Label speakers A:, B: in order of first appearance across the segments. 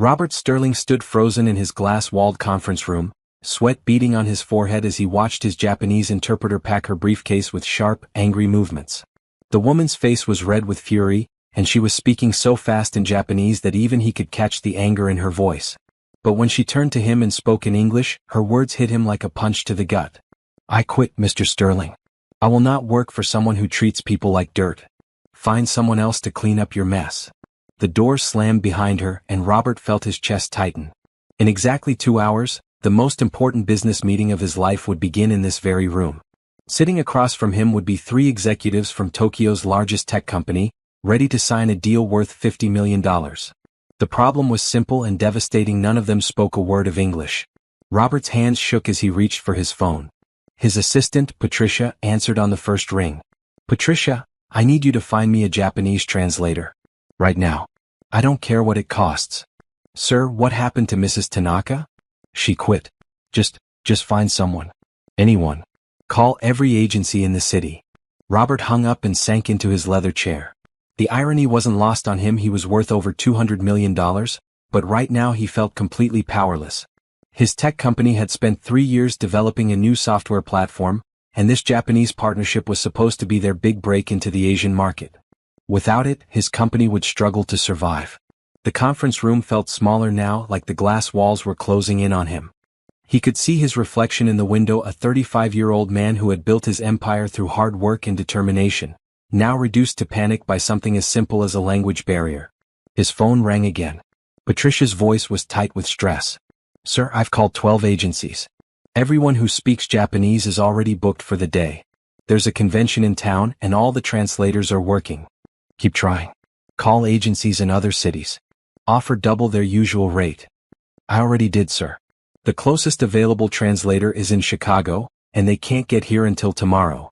A: Robert Sterling stood frozen in his glass-walled conference room, sweat beading on his forehead as he watched his Japanese interpreter pack her briefcase with sharp, angry movements. The woman's face was red with fury, and she was speaking so fast in Japanese that even he could catch the anger in her voice. But when she turned to him and spoke in English, her words hit him like a punch to the gut. "I quit, Mr. Sterling. I will not work for someone who treats people like dirt. Find someone else to clean up your mess." The door slammed behind her, and Robert felt his chest tighten. In exactly 2 hours, the most important business meeting of his life would begin in this very room. Sitting across from him would be 3 executives from Tokyo's largest tech company, ready to sign a deal worth $50 million. The problem was simple and devastating. None of them spoke a word of English. Robert's hands shook as he reached for his phone. His assistant, Patricia, answered on the first ring. "Patricia, I need you to find me a Japanese translator. Right now. I don't care what it costs." "Sir, what happened to Mrs. Tanaka?" "She quit. Just find someone. Anyone. Call every agency in the city." Robert hung up and sank into his leather chair. The irony wasn't lost on him. He was worth over $200 million, but right now he felt completely powerless. His tech company had spent 3 years developing a new software platform, and this Japanese partnership was supposed to be their big break into the Asian market. Without it, his company would struggle to survive. The conference room felt smaller now, like the glass walls were closing in on him. He could see his reflection in the window, a 35-year-old man who had built his empire through hard work and determination, now reduced to panic by something as simple as a language barrier. His phone rang again. Patricia's voice was tight with stress. "Sir, I've called 12 agencies. Everyone who speaks Japanese is already booked for the day. There's a convention in town and all the translators are working. Keep trying. Call agencies in other cities. Offer double their usual rate." "I already did, sir. The closest available translator is in Chicago, and they can't get here until tomorrow."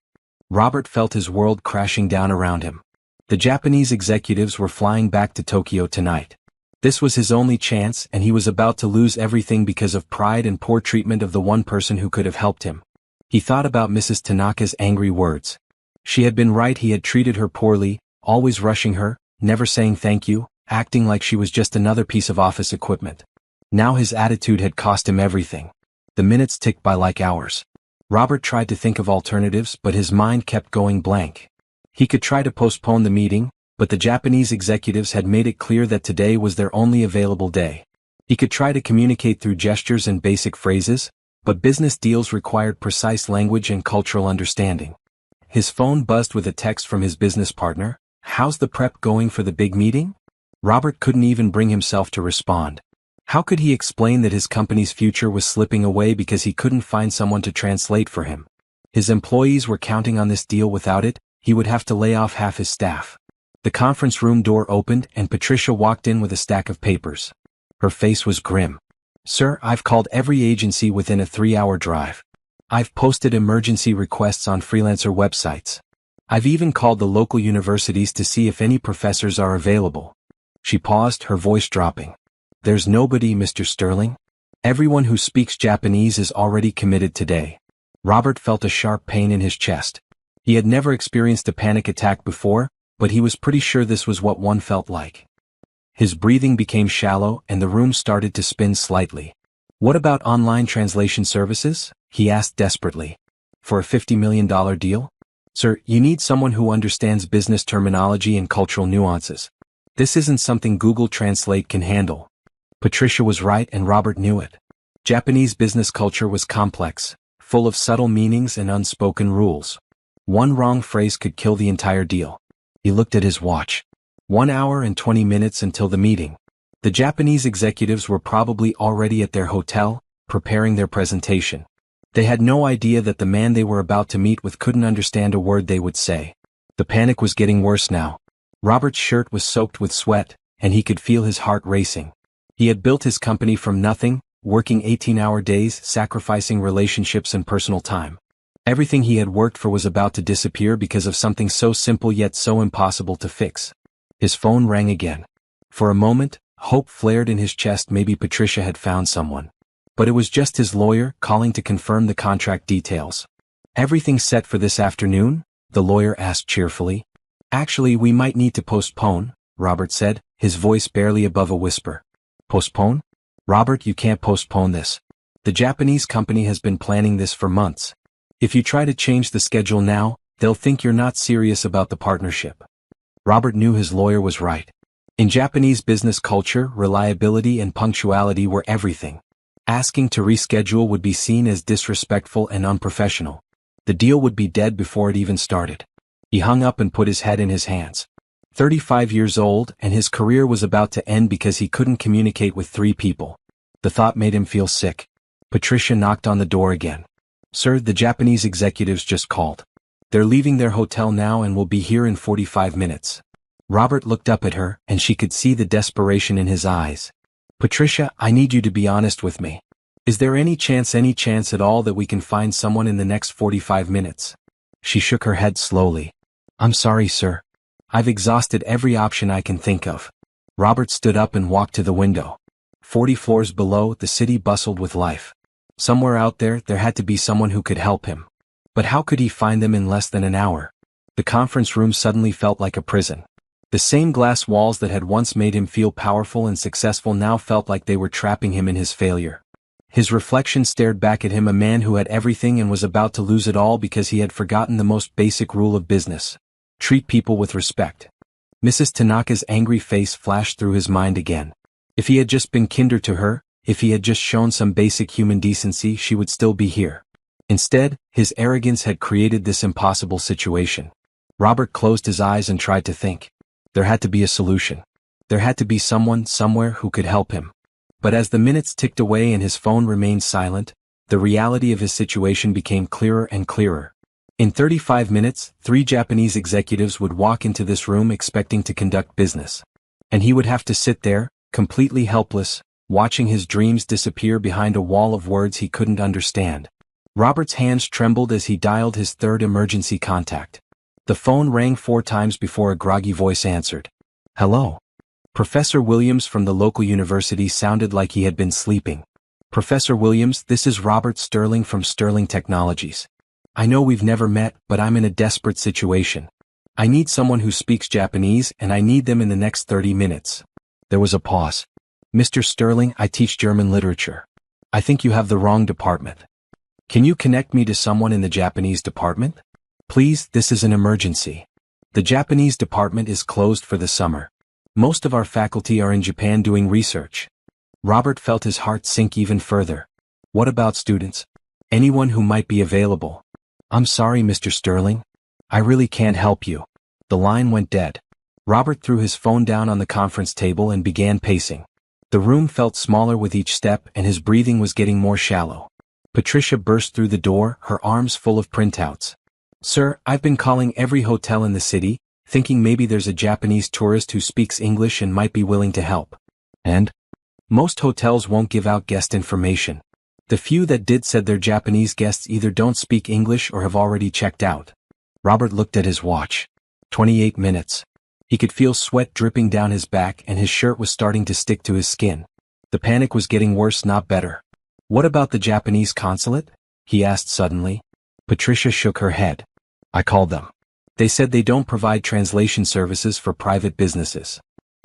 A: Robert felt his world crashing down around him. The Japanese executives were flying back to Tokyo tonight. This was his only chance, and he was about to lose everything because of pride and poor treatment of the one person who could have helped him. He thought about Mrs. Tanaka's angry words. She had been right. He had treated her poorly, always rushing her, never saying thank you, acting like she was just another piece of office equipment. Now his attitude had cost him everything. The minutes ticked by like hours. Robert tried to think of alternatives, but his mind kept going blank. He could try to postpone the meeting, but the Japanese executives had made it clear that today was their only available day. He could try to communicate through gestures and basic phrases, but business deals required precise language and cultural understanding. His phone buzzed with a text from his business partner. "How's the prep going for the big meeting?" Robert couldn't even bring himself to respond. How could he explain that his company's future was slipping away because he couldn't find someone to translate for him? His employees were counting on this deal. Without it, he would have to lay off half his staff. The conference room door opened and Patricia walked in with a stack of papers. Her face was grim. "Sir, I've called every agency within a 3-hour drive. I've posted emergency requests on freelancer websites. I've even called the local universities to see if any professors are available." She paused, her voice dropping. "There's nobody, Mr. Sterling. Everyone who speaks Japanese is already committed today." Robert felt a sharp pain in his chest. He had never experienced a panic attack before, but he was pretty sure this was what one felt like. His breathing became shallow and the room started to spin slightly. "What about online translation services?" he asked desperately. "For a $50 million deal? Sir, you need someone who understands business terminology and cultural nuances. This isn't something Google Translate can handle." Patricia was right and Robert knew it. Japanese business culture was complex, full of subtle meanings and unspoken rules. One wrong phrase could kill the entire deal. He looked at his watch. 1 hour and 20 minutes until the meeting. The Japanese executives were probably already at their hotel, preparing their presentation. They had no idea that the man they were about to meet with couldn't understand a word they would say. The panic was getting worse now. Robert's shirt was soaked with sweat, and he could feel his heart racing. He had built his company from nothing, working 18-hour days, sacrificing relationships and personal time. Everything he had worked for was about to disappear because of something so simple yet so impossible to fix. His phone rang again. For a moment, hope flared in his chest. Maybe Patricia had found someone. But it was just his lawyer calling to confirm the contract details. "Everything set for this afternoon?" the lawyer asked cheerfully. "Actually, we might need to postpone," Robert said, his voice barely above a whisper. Postpone? Robert, you can't postpone this. The Japanese company has been planning this for months. If you try to change the schedule now, they'll think you're not serious about the partnership. Robert knew his lawyer was right. In Japanese business culture, reliability and punctuality were everything. Asking to reschedule would be seen as disrespectful and unprofessional. The deal would be dead before it even started. He hung up and put his head in his hands. 35 years old, and his career was about to end because he couldn't communicate with 3 people. The thought made him feel sick. Patricia knocked on the door again. Sir, the Japanese executives just called. They're leaving their hotel now and will be here in 45 minutes. Robert looked up at her, and she could see the desperation in his eyes. Patricia, I need you to be honest with me. Is there any chance at all that we can find someone in the next 45 minutes? She shook her head slowly. I'm sorry, sir. I've exhausted every option I can think of. Robert stood up and walked to the window. 40 floors below, the city bustled with life. Somewhere out there had to be someone who could help him. But how could he find them in less than an hour? The conference room suddenly felt like a prison. The same glass walls that had once made him feel powerful and successful now felt like they were trapping him in his failure. His reflection stared back at him, a man who had everything and was about to lose it all because he had forgotten the most basic rule of business. Treat people with respect. Mrs. Tanaka's angry face flashed through his mind again. If he had just been kinder to her, if he had just shown some basic human decency, she would still be here. Instead, his arrogance had created this impossible situation. Robert closed his eyes and tried to think. There had to be a solution. There had to be someone, somewhere who could help him. But as the minutes ticked away and his phone remained silent, the reality of his situation became clearer and clearer. In 35 minutes, 3 Japanese executives would walk into this room expecting to conduct business. And he would have to sit there, completely helpless, watching his dreams disappear behind a wall of words he couldn't understand. Robert's hands trembled as he dialed his 3rd emergency contact. The phone rang 4 times before a groggy voice answered. Hello. Professor Williams from the local university sounded like he had been sleeping. Professor Williams, this is Robert Sterling from Sterling Technologies. I know we've never met, but I'm in a desperate situation. I need someone who speaks Japanese, and I need them in the next 30 minutes. There was a pause. Mr. Sterling, I teach German literature. I think you have the wrong department. Can you connect me to someone in the Japanese department? Please, this is an emergency. The Japanese department is closed for the summer. Most of our faculty are in Japan doing research. Robert felt his heart sink even further. What about students? Anyone who might be available? I'm sorry, Mr. Sterling. I really can't help you. The line went dead. Robert threw his phone down on the conference table and began pacing. The room felt smaller with each step and his breathing was getting more shallow. Patricia burst through the door, her arms full of printouts. Sir, I've been calling every hotel in the city, thinking maybe there's a Japanese tourist who speaks English and might be willing to help. And? Most hotels won't give out guest information. The few that did said their Japanese guests either don't speak English or have already checked out. Robert looked at his watch. 28 minutes. He could feel sweat dripping down his back and his shirt was starting to stick to his skin. The panic was getting worse, not better. What about the Japanese consulate? He asked suddenly. Patricia shook her head. I called them. They said they don't provide translation services for private businesses.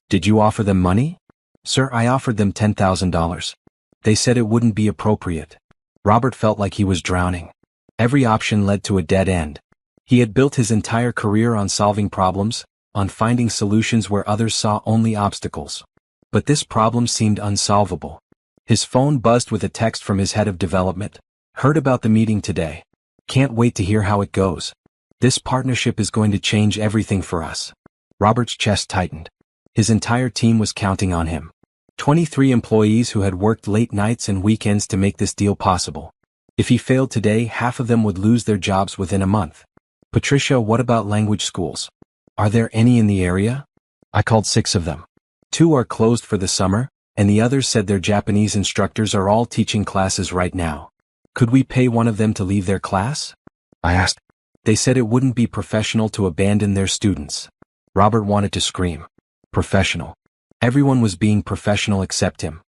A: Did you offer them money? Sir, I offered them $10,000. They said it wouldn't be appropriate. Robert felt like he was drowning. Every option led to a dead end. He had built his entire career on solving problems, on finding solutions where others saw only obstacles. But this problem seemed unsolvable. His phone buzzed with a text from his head of development. Heard about the meeting today. Can't wait to hear how it goes. This partnership is going to change everything for us. Robert's chest tightened. His entire team was counting on him. 23 employees who had worked late nights and weekends to make this deal possible. If he failed today, half of them would lose their jobs within a month. Patricia, what about language schools? Are there any in the area? I called 6 of them. 2 are closed for the summer, and the others said their Japanese instructors are all teaching classes right now. Could we pay one of them to leave their class? I asked. They said it wouldn't be professional to abandon their students. Robert wanted to scream. Professional. Everyone was being professional except him.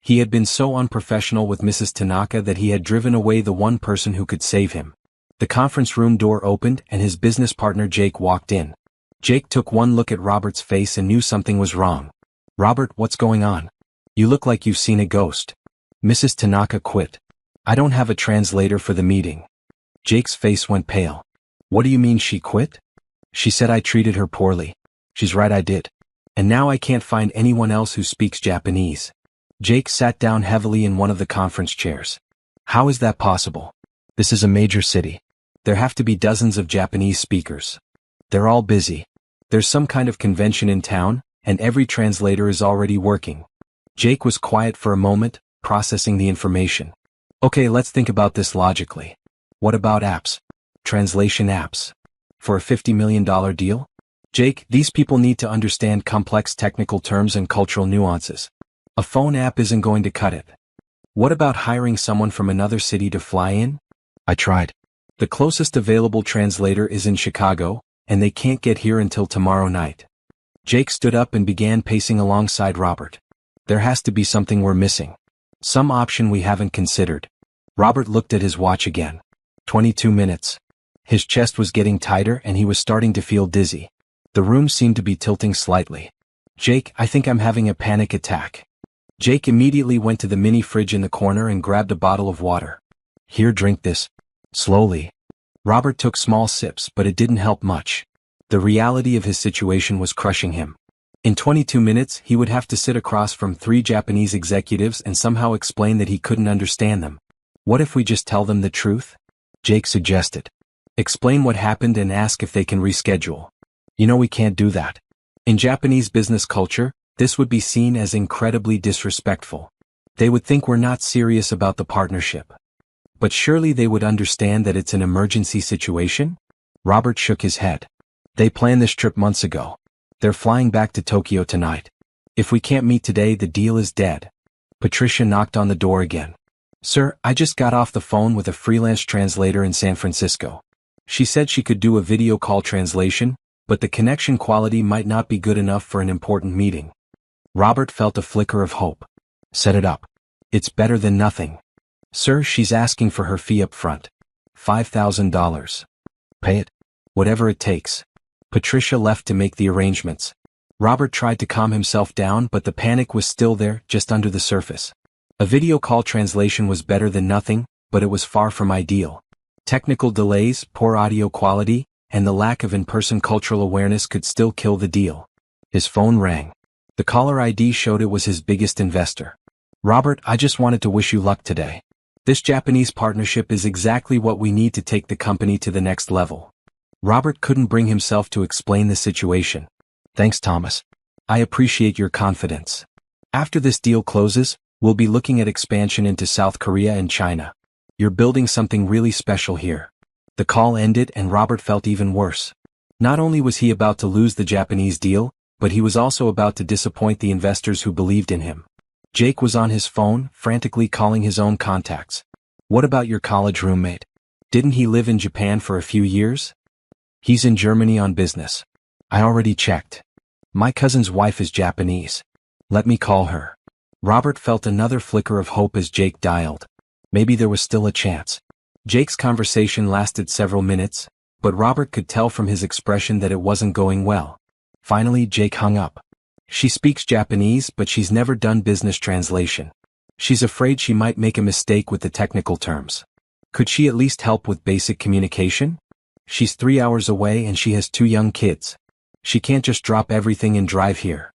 A: He had been so unprofessional with Mrs. Tanaka that he had driven away the one person who could save him. The conference room door opened and his business partner Jake walked in. Jake took one look at Robert's face and knew something was wrong. Robert, what's going on? You look like you've seen a ghost. Mrs. Tanaka quit. I don't have a translator for the meeting. Jake's face went pale. What do you mean she quit? She said I treated her poorly. She's right, I did. And now I can't find anyone else who speaks Japanese. Jake sat down heavily in one of the conference chairs. How is that possible? This is a major city. There have to be dozens of Japanese speakers. They're all busy. There's some kind of convention in town, and every translator is already working. Jake was quiet for a moment, processing the information. Okay, let's think about this logically. What about apps? Translation apps. For a $50 million deal? Jake, these people need to understand complex technical terms and cultural nuances. A phone app isn't going to cut it. What about hiring someone from another city to fly in? I tried. The closest available translator is in Chicago, and they can't get here until tomorrow night. Jake stood up and began pacing alongside Robert. There has to be something we're missing. Some option we haven't considered. Robert looked at his watch again. 22 minutes. His chest was getting tighter and he was starting to feel dizzy. The room seemed to be tilting slightly. Jake, I think I'm having a panic attack. Jake immediately went to the mini fridge in the corner and grabbed a bottle of water. Here, drink this. Slowly. Robert took small sips, but it didn't help much. The reality of his situation was crushing him. In 22 minutes, he would have to sit across from 3 Japanese executives and somehow explain that he couldn't understand them. What if we just tell them the truth? Jake suggested. Explain what happened and ask if they can reschedule. You know we can't do that. In Japanese business culture, this would be seen as incredibly disrespectful. They would think we're not serious about the partnership. But surely they would understand that it's an emergency situation? Robert shook his head. They planned this trip months ago. They're flying back to Tokyo tonight. If we can't meet today, the deal is dead. Patricia knocked on the door again. Sir, I just got off the phone with a freelance translator in San Francisco. She said she could do a video call translation, but the connection quality might not be good enough for an important meeting. Robert felt a flicker of hope. Set it up. It's better than nothing. Sir, she's asking for her fee up front. $5,000. Pay it. Whatever it takes. Patricia left to make the arrangements. Robert tried to calm himself down, but the panic was still there, just under the surface. A video call translation was better than nothing, but it was far from ideal. Technical delays, poor audio quality, and the lack of in-person cultural awareness could still kill the deal. His phone rang. The caller ID showed it was his biggest investor. Robert, I just wanted to wish you luck today. This Japanese partnership is exactly what we need to take the company to the next level. Robert couldn't bring himself to explain the situation. Thanks, Thomas. I appreciate your confidence. After this deal closes, we'll be looking at expansion into South Korea and China. You're building something really special here. The call ended and Robert felt even worse. Not only was he about to lose the Japanese deal, but he was also about to disappoint the investors who believed in him. Jake was on his phone, frantically calling his own contacts. What about your college roommate? Didn't he live in Japan for a few years? He's in Germany on business. I already checked. My cousin's wife is Japanese. Let me call her. Robert felt another flicker of hope as Jake dialed. Maybe there was still a chance. Jake's conversation lasted several minutes, but Robert could tell from his expression that it wasn't going well. Finally, Jake hung up. She speaks Japanese, but she's never done business translation. She's afraid she might make a mistake with the technical terms. Could she at least help with basic communication? She's 3 hours away and she has 2 young kids. She can't just drop everything and drive here.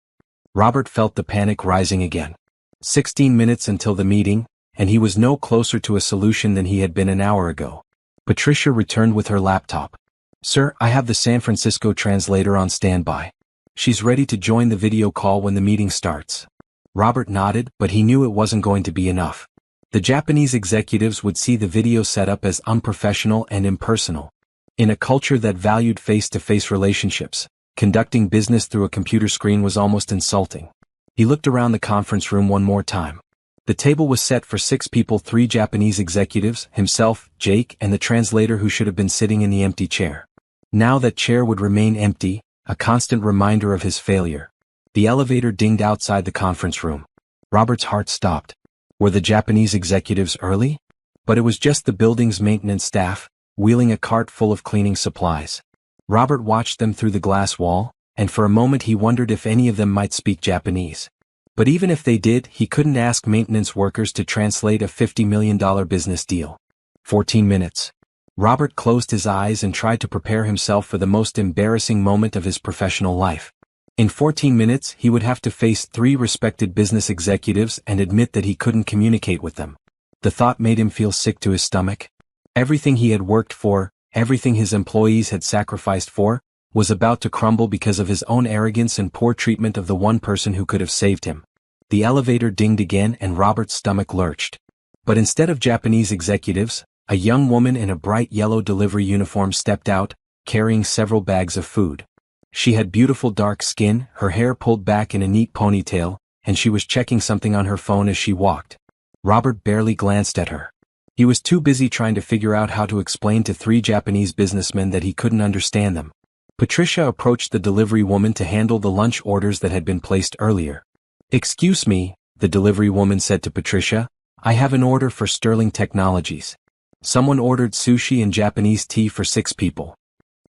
A: Robert felt the panic rising again. 16 minutes until the meeting, and he was no closer to a solution than he had been an hour ago. Patricia returned with her laptop. Sir, I have the San Francisco translator on standby. She's ready to join the video call when the meeting starts. Robert nodded, but he knew it wasn't going to be enough. The Japanese executives would see the video setup as unprofessional and impersonal. In a culture that valued face-to-face relationships, conducting business through a computer screen was almost insulting. He looked around the conference room one more time. The table was set for 6 people, 3 Japanese executives, himself, Jake, and the translator who should have been sitting in the empty chair. Now that chair would remain empty, a constant reminder of his failure. The elevator dinged outside the conference room. Robert's heart stopped. Were the Japanese executives early? But it was just the building's maintenance staff, wheeling a cart full of cleaning supplies. Robert watched them through the glass wall, and for a moment he wondered if any of them might speak Japanese. But even if they did, he couldn't ask maintenance workers to translate a $50 million business deal. 14 minutes. Robert closed his eyes and tried to prepare himself for the most embarrassing moment of his professional life. In 14 minutes, he would have to face 3 respected business executives and admit that he couldn't communicate with them. The thought made him feel sick to his stomach. Everything he had worked for, everything his employees had sacrificed for, was about to crumble because of his own arrogance and poor treatment of the one person who could have saved him. The elevator dinged again and Robert's stomach lurched. But instead of Japanese executives, a young woman in a bright yellow delivery uniform stepped out, carrying several bags of food. She had beautiful dark skin, her hair pulled back in a neat ponytail, and she was checking something on her phone as she walked. Robert barely glanced at her. He was too busy trying to figure out how to explain to 3 Japanese businessmen that he couldn't understand them. Patricia approached the delivery woman to handle the lunch orders that had been placed earlier. "Excuse me," the delivery woman said to Patricia, "I have an order for Sterling Technologies. Someone ordered sushi and Japanese tea for 6 people."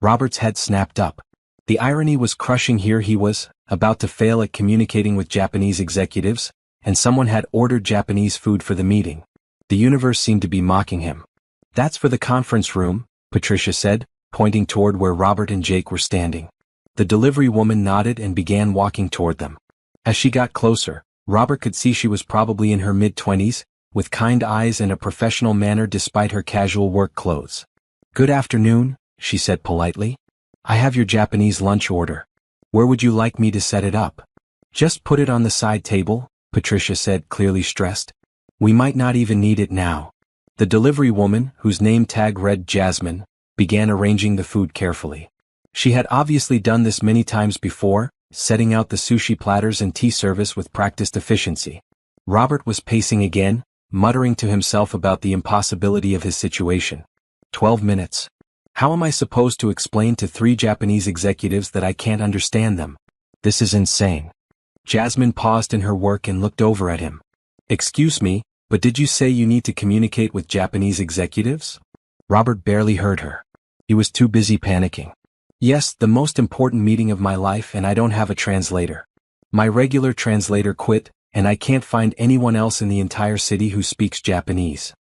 A: Robert's head snapped up. The irony was crushing. Here he was, about to fail at communicating with Japanese executives, and someone had ordered Japanese food for the meeting. The universe seemed to be mocking him. "That's for the conference room," Patricia said, pointing toward where Robert and Jake were standing. The delivery woman nodded and began walking toward them. As she got closer, Robert could see she was probably in her mid-20s, with kind eyes and a professional manner despite her casual work clothes. "Good afternoon," she said politely. "I have your Japanese lunch order. Where would you like me to set it up?" "Just put it on the side table," Patricia said, clearly stressed. "We might not even need it now." The delivery woman, whose name tag read Jasmine, began arranging the food carefully. She had obviously done this many times before, setting out the sushi platters and tea service with practiced efficiency. Robert was pacing again, muttering to himself about the impossibility of his situation. 12 minutes. How am I supposed to explain to 3 Japanese executives that I can't understand them? This is insane. Jasmine paused in her work and looked over at him. "Excuse me, but did you say you need to communicate with Japanese executives?" Robert barely heard her. He was too busy panicking. "Yes, the most important meeting of my life, and I don't have a translator. My regular translator quit, and I can't find anyone else in the entire city who speaks Japanese."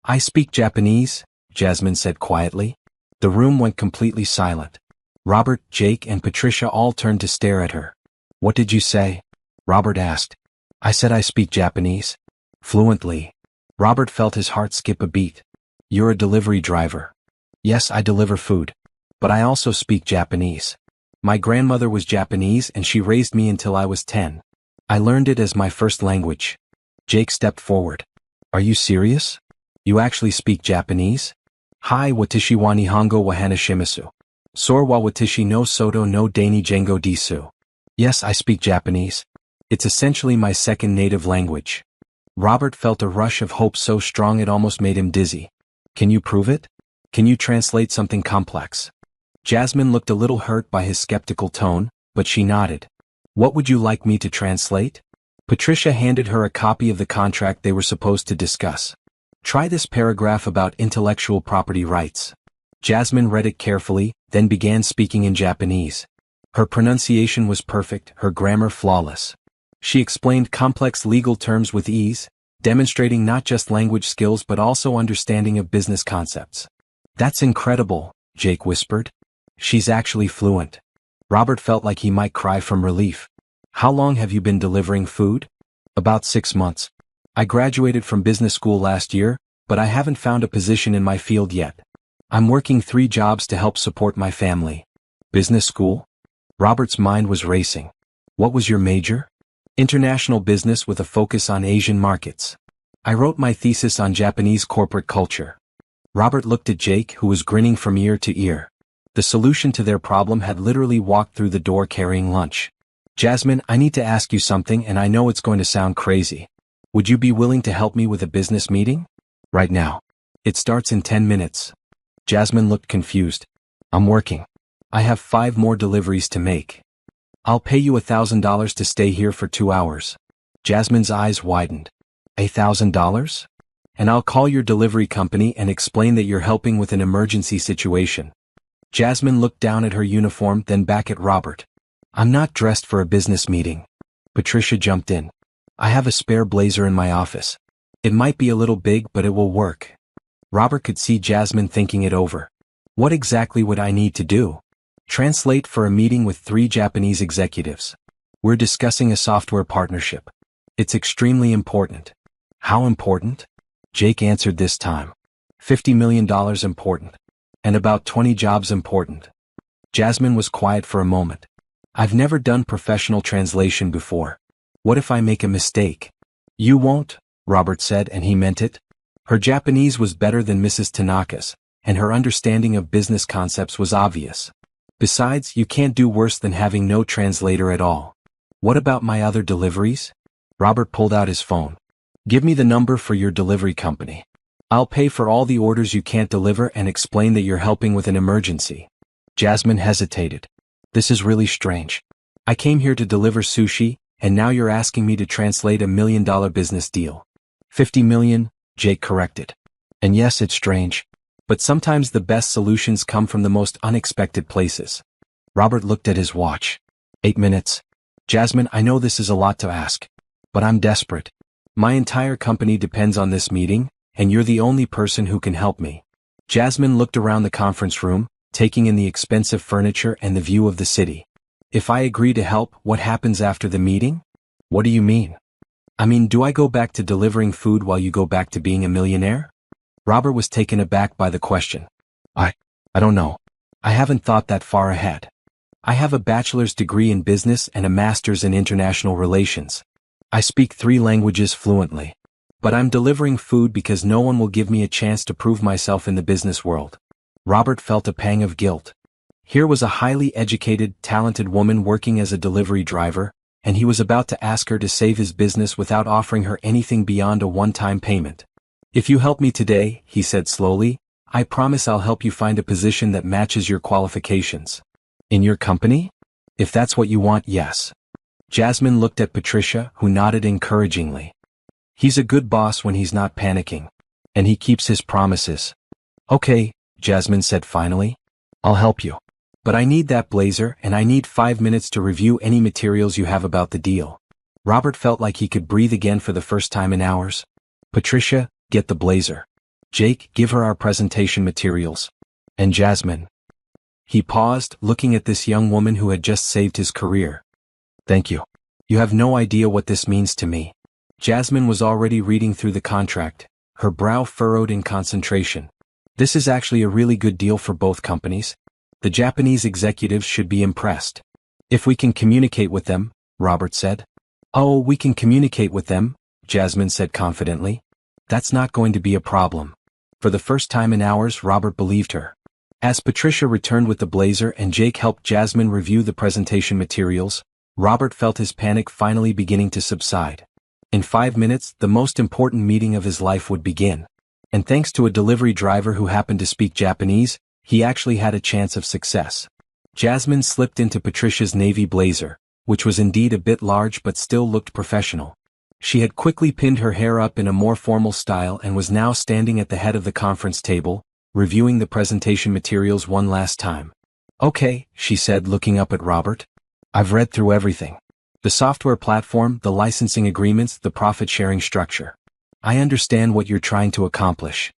A: "I speak Japanese," Jasmine said quietly. The room went completely silent. Robert, Jake, and Patricia all turned to stare at her. "What did you say?" Robert asked. "I said I speak Japanese. Fluently." Robert felt his heart skip a beat. "You're a delivery driver." "Yes, I deliver food. But I also speak Japanese. My grandmother was Japanese and she raised me until I was 10. I learned it as my first language." Jake stepped forward. "Are you serious? You actually speak Japanese?" "Hai watashi wa nihongo wa hanashimasu. Sor wa watashi no soto no daini jengo disu." Yes, I speak Japanese. It's essentially my second native language. Robert felt a rush of hope so strong it almost made him dizzy. "Can you prove it? Can you translate something complex?" Jasmine looked a little hurt by his skeptical tone, but she nodded. "What would you like me to translate?" Patricia handed her a copy of the contract they were supposed to discuss. "Try this paragraph about intellectual property rights." Jasmine read it carefully, then began speaking in Japanese. Her pronunciation was perfect, her grammar flawless. She explained complex legal terms with ease, demonstrating not just language skills but also understanding of business concepts. "That's incredible," Jake whispered. "She's actually fluent." Robert felt like he might cry from relief. "How long have you been delivering food?" "About 6 months. I graduated from business school last year, but I haven't found a position in my field yet. I'm working 3 jobs to help support my family." "Business school?" Robert's mind was racing. "What was your major?" "International business with a focus on Asian markets. I wrote my thesis on Japanese corporate culture." Robert looked at Jake, who was grinning from ear to ear. The solution to their problem had literally walked through the door carrying lunch. "Jasmine, I need to ask you something and I know it's going to sound crazy. Would you be willing to help me with a business meeting? Right now. It starts in 10 minutes. Jasmine looked confused. "I'm working. I have 5 more deliveries to make. I'll pay you $1,000 to stay here for 2 hours. Jasmine's eyes widened. $1,000? And I'll call your delivery company and explain that you're helping with an emergency situation. Jasmine looked down at her uniform, then back at Robert. "I'm not dressed for a business meeting." Patricia jumped in. I have a spare blazer in my office. It might be a little big, but it will work. Robert could see Jasmine thinking it over. What exactly would I need to do? Translate for a meeting with 3 Japanese executives. We're discussing a software partnership. It's extremely important. How important? Jake answered this time. $50 million important. And about 20 jobs important. Jasmine was quiet for a moment. I've never done professional translation before. What if I make a mistake? You won't, Robert said, and he meant it. Her Japanese was better than Mrs. Tanaka's, and her understanding of business concepts was obvious. Besides, you can't do worse than having no translator at all. What about my other deliveries? Robert pulled out his phone. Give me the number for your delivery company. I'll pay for all the orders you can't deliver and explain that you're helping with an emergency. Jasmine hesitated. This is really strange. I came here to deliver sushi, and now you're asking me to translate $1 million business deal. 50 million, Jake corrected. And yes, it's strange. But sometimes the best solutions come from the most unexpected places. Robert looked at his watch. 8 minutes. Jasmine, I know this is a lot to ask. But I'm desperate. My entire company depends on this meeting, and you're the only person who can help me. Jasmine looked around the conference room, taking in the expensive furniture and the view of the city. If I agree to help, what happens after the meeting? What do you mean? I mean, do I go back to delivering food while you go back to being a millionaire? Robert was taken aback by the question. I don't know. I haven't thought that far ahead. I have a bachelor's degree in business and a master's in international relations. I speak 3 languages fluently. But I'm delivering food because no one will give me a chance to prove myself in the business world. Robert felt a pang of guilt. Here was a highly educated, talented woman working as a delivery driver, and he was about to ask her to save his business without offering her anything beyond a one-time payment. If you help me today, he said slowly, I promise I'll help you find a position that matches your qualifications. In your company? If that's what you want, yes. Jasmine looked at Patricia, who nodded encouragingly. He's a good boss when he's not panicking. And he keeps his promises. Okay, Jasmine said finally. I'll help you. But I need that blazer, and I need 5 minutes to review any materials you have about the deal. Robert felt like he could breathe again for the first time in hours. Patricia, get the blazer. Jake, give her our presentation materials. And Jasmine. He paused, looking at this young woman who had just saved his career. Thank you. You have no idea what this means to me. Jasmine was already reading through the contract, her brow furrowed in concentration. This is actually a really good deal for both companies. The Japanese executives should be impressed. If we can communicate with them, Robert said. Oh, we can communicate with them, Jasmine said confidently. That's not going to be a problem. For the first time in hours, Robert believed her. As Patricia returned with the blazer and Jake helped Jasmine review the presentation materials, Robert felt his panic finally beginning to subside. In 5 minutes, the most important meeting of his life would begin. And thanks to a delivery driver who happened to speak Japanese, he actually had a chance of success. Jasmine slipped into Patricia's navy blazer, which was indeed a bit large but still looked professional. She had quickly pinned her hair up in a more formal style and was now standing at the head of the conference table, reviewing the presentation materials one last time. Okay, she said, looking up at Robert. I've read through everything. The software platform, the licensing agreements, the profit-sharing structure. I understand what you're trying to accomplish.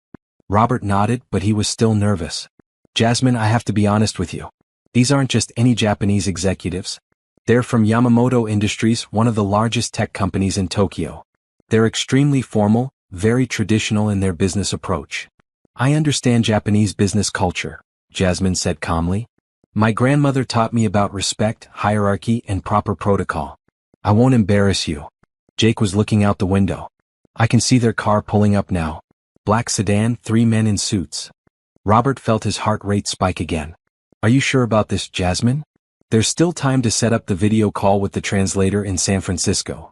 A: Robert nodded, but he was still nervous. Jasmine, I have to be honest with you. These aren't just any Japanese executives. They're from Yamamoto Industries, one of the largest tech companies in Tokyo. They're extremely formal, very traditional in their business approach. I understand Japanese business culture, Jasmine said calmly. My grandmother taught me about respect, hierarchy, and proper protocol. I won't embarrass you. Jake was looking out the window. I can see their car pulling up now. Black sedan, 3 men in suits. Robert felt his heart rate spike again. Are you sure about this, Jasmine? There's still time to set up the video call with the translator in San Francisco.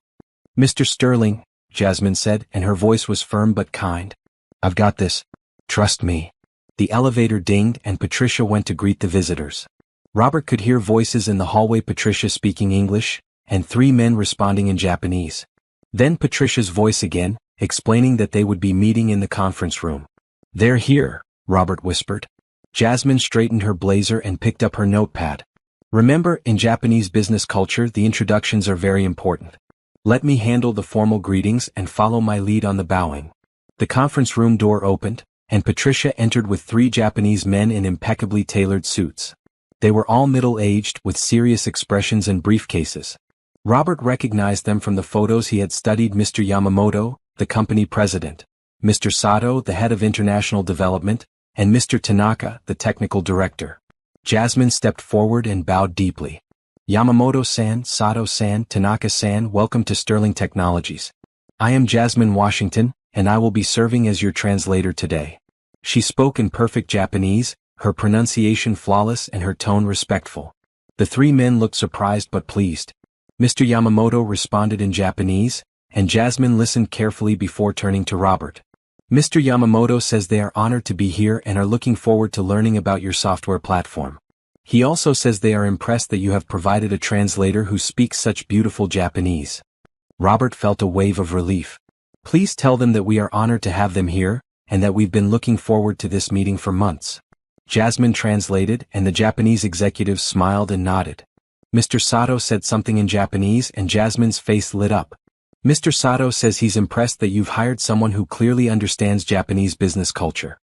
A: Mr. Sterling, Jasmine said, and her voice was firm but kind. I've got this. Trust me. The elevator dinged and Patricia went to greet the visitors. Robert could hear voices in the hallway, Patricia speaking English, and 3 men responding in Japanese. Then Patricia's voice again, explaining that they would be meeting in the conference room. They're here, Robert whispered. Jasmine straightened her blazer and picked up her notepad. Remember, in Japanese business culture, the introductions are very important. Let me handle the formal greetings and follow my lead on the bowing. The conference room door opened, and Patricia entered with 3 Japanese men in impeccably tailored suits. They were all middle-aged, with serious expressions and briefcases. Robert recognized them from the photos he had studied: Mr. Yamamoto, the company president, Mr. Sato, the head of international development, and Mr. Tanaka, the technical director. Jasmine stepped forward and bowed deeply. Yamamoto-san, Sato-san, Tanaka-san, welcome to Sterling Technologies. I am Jasmine Washington, and I will be serving as your translator today. She spoke in perfect Japanese, her pronunciation flawless and her tone respectful. The 3 men looked surprised but pleased. Mr. Yamamoto responded in Japanese, and Jasmine listened carefully before turning to Robert. Mr. Yamamoto says they are honored to be here and are looking forward to learning about your software platform. He also says they are impressed that you have provided a translator who speaks such beautiful Japanese. Robert felt a wave of relief. Please tell them that we are honored to have them here, and that we've been looking forward to this meeting for months. Jasmine translated, and the Japanese executives smiled and nodded. Mr. Sato said something in Japanese and Jasmine's face lit up. Mr. Sato says he's impressed that you've hired someone who clearly understands Japanese business culture.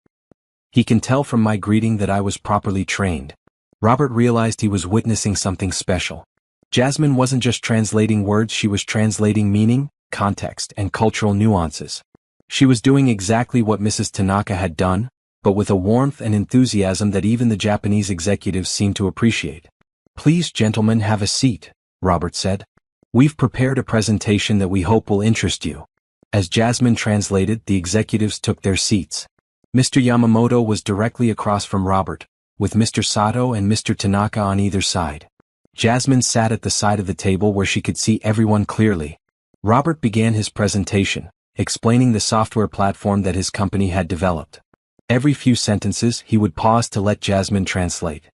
A: He can tell from my greeting that I was properly trained. Robert realized he was witnessing something special. Jasmine wasn't just translating words, she was translating meaning, context, and cultural nuances. She was doing exactly what Mrs. Tanaka had done, but with a warmth and enthusiasm that even the Japanese executives seemed to appreciate. Please, gentlemen, have a seat, Robert said. We've prepared a presentation that we hope will interest you. As Jasmine translated, the executives took their seats. Mr. Yamamoto was directly across from Robert, with Mr. Sato and Mr. Tanaka on either side. Jasmine sat at the side of the table where she could see everyone clearly. Robert began his presentation, explaining the software platform that his company had developed. Every few sentences, he would pause to let Jasmine translate.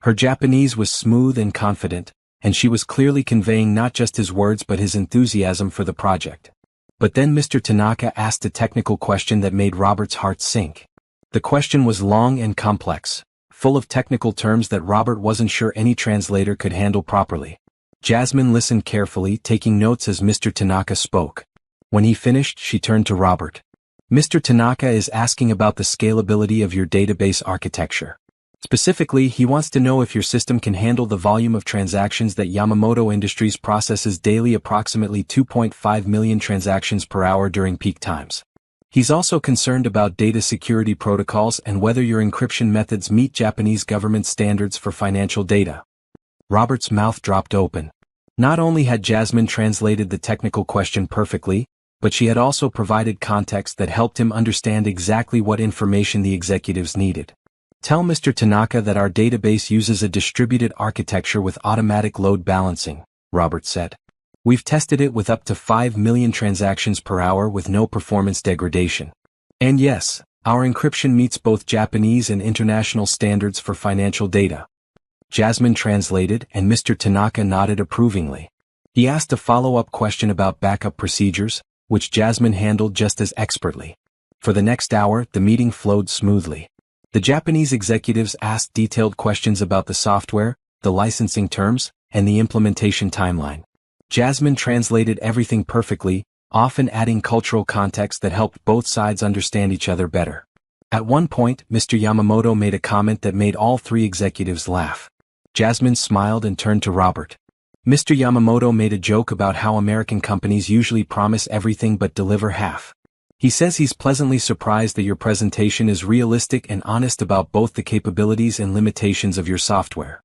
A: Her Japanese was smooth and confident, and she was clearly conveying not just his words but his enthusiasm for the project. But then Mr. Tanaka asked a technical question that made Robert's heart sink. The question was long and complex, full of technical terms that Robert wasn't sure any translator could handle properly. Jasmine listened carefully, taking notes as Mr. Tanaka spoke. When he finished, she turned to Robert. Mr. Tanaka is asking about the scalability of your database architecture. Specifically, he wants to know if your system can handle the volume of transactions that Yamamoto Industries processes daily, approximately 2.5 million transactions per hour during peak times. He's also concerned about data security protocols and whether your encryption methods meet Japanese government standards for financial data. Robert's mouth dropped open. Not only had Jasmine translated the technical question perfectly, but she had also provided context that helped him understand exactly what information the executives needed. Tell Mr. Tanaka that our database uses a distributed architecture with automatic load balancing, Robert said. We've tested it with up to 5 million transactions per hour with no performance degradation. And yes, our encryption meets both Japanese and international standards for financial data. Jasmine translated, and Mr. Tanaka nodded approvingly. He asked a follow-up question about backup procedures, which Jasmine handled just as expertly. For the next hour, the meeting flowed smoothly. The Japanese executives asked detailed questions about the software, the licensing terms, and the implementation timeline. Jasmine translated everything perfectly, often adding cultural context that helped both sides understand each other better. At one point, Mr. Yamamoto made a comment that made all 3 executives laugh. Jasmine smiled and turned to Robert. Mr. Yamamoto made a joke about how American companies usually promise everything but deliver half. He says he's pleasantly surprised that your presentation is realistic and honest about both the capabilities and limitations of your software.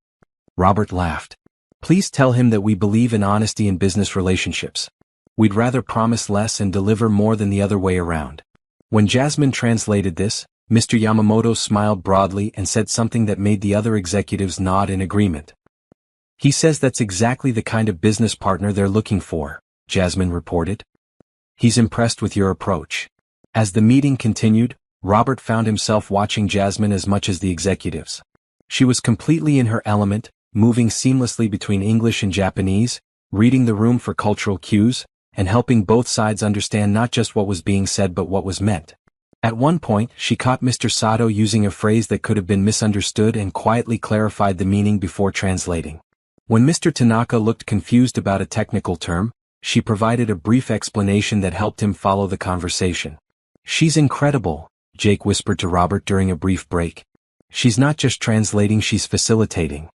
A: Robert laughed. Please tell him that we believe in honesty in business relationships. We'd rather promise less and deliver more than the other way around. When Jasmine translated this, Mr. Yamamoto smiled broadly and said something that made the other executives nod in agreement. He says that's exactly the kind of business partner they're looking for, Jasmine reported. He's impressed with your approach. As the meeting continued, Robert found himself watching Jasmine as much as the executives. She was completely in her element, moving seamlessly between English and Japanese, reading the room for cultural cues, and helping both sides understand not just what was being said but what was meant. At one point, she caught Mr. Sato using a phrase that could have been misunderstood and quietly clarified the meaning before translating. When Mr. Tanaka looked confused about a technical term, She provided a brief explanation that helped him follow the conversation. "She's incredible," Jake whispered to Robert during a brief break. "She's not just translating, she's facilitating."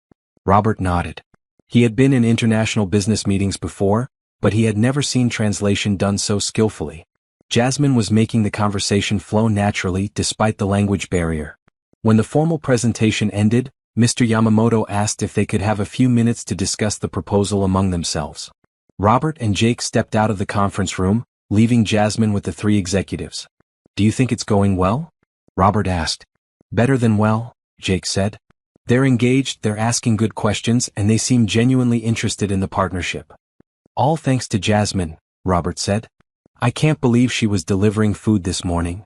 A: Robert nodded. He had been in international business meetings before, but he had never seen translation done so skillfully. Jasmine was making the conversation flow naturally despite the language barrier. When the formal presentation ended, Mr. Yamamoto asked if they could have a few minutes to discuss the proposal among themselves. Robert and Jake stepped out of the conference room, leaving Jasmine with the three executives. "Do you think it's going well?" Robert asked. "Better than well," Jake said. "They're engaged, they're asking good questions, and they seem genuinely interested in the partnership." "All thanks to Jasmine," Robert said. "I can't believe she was delivering food this morning."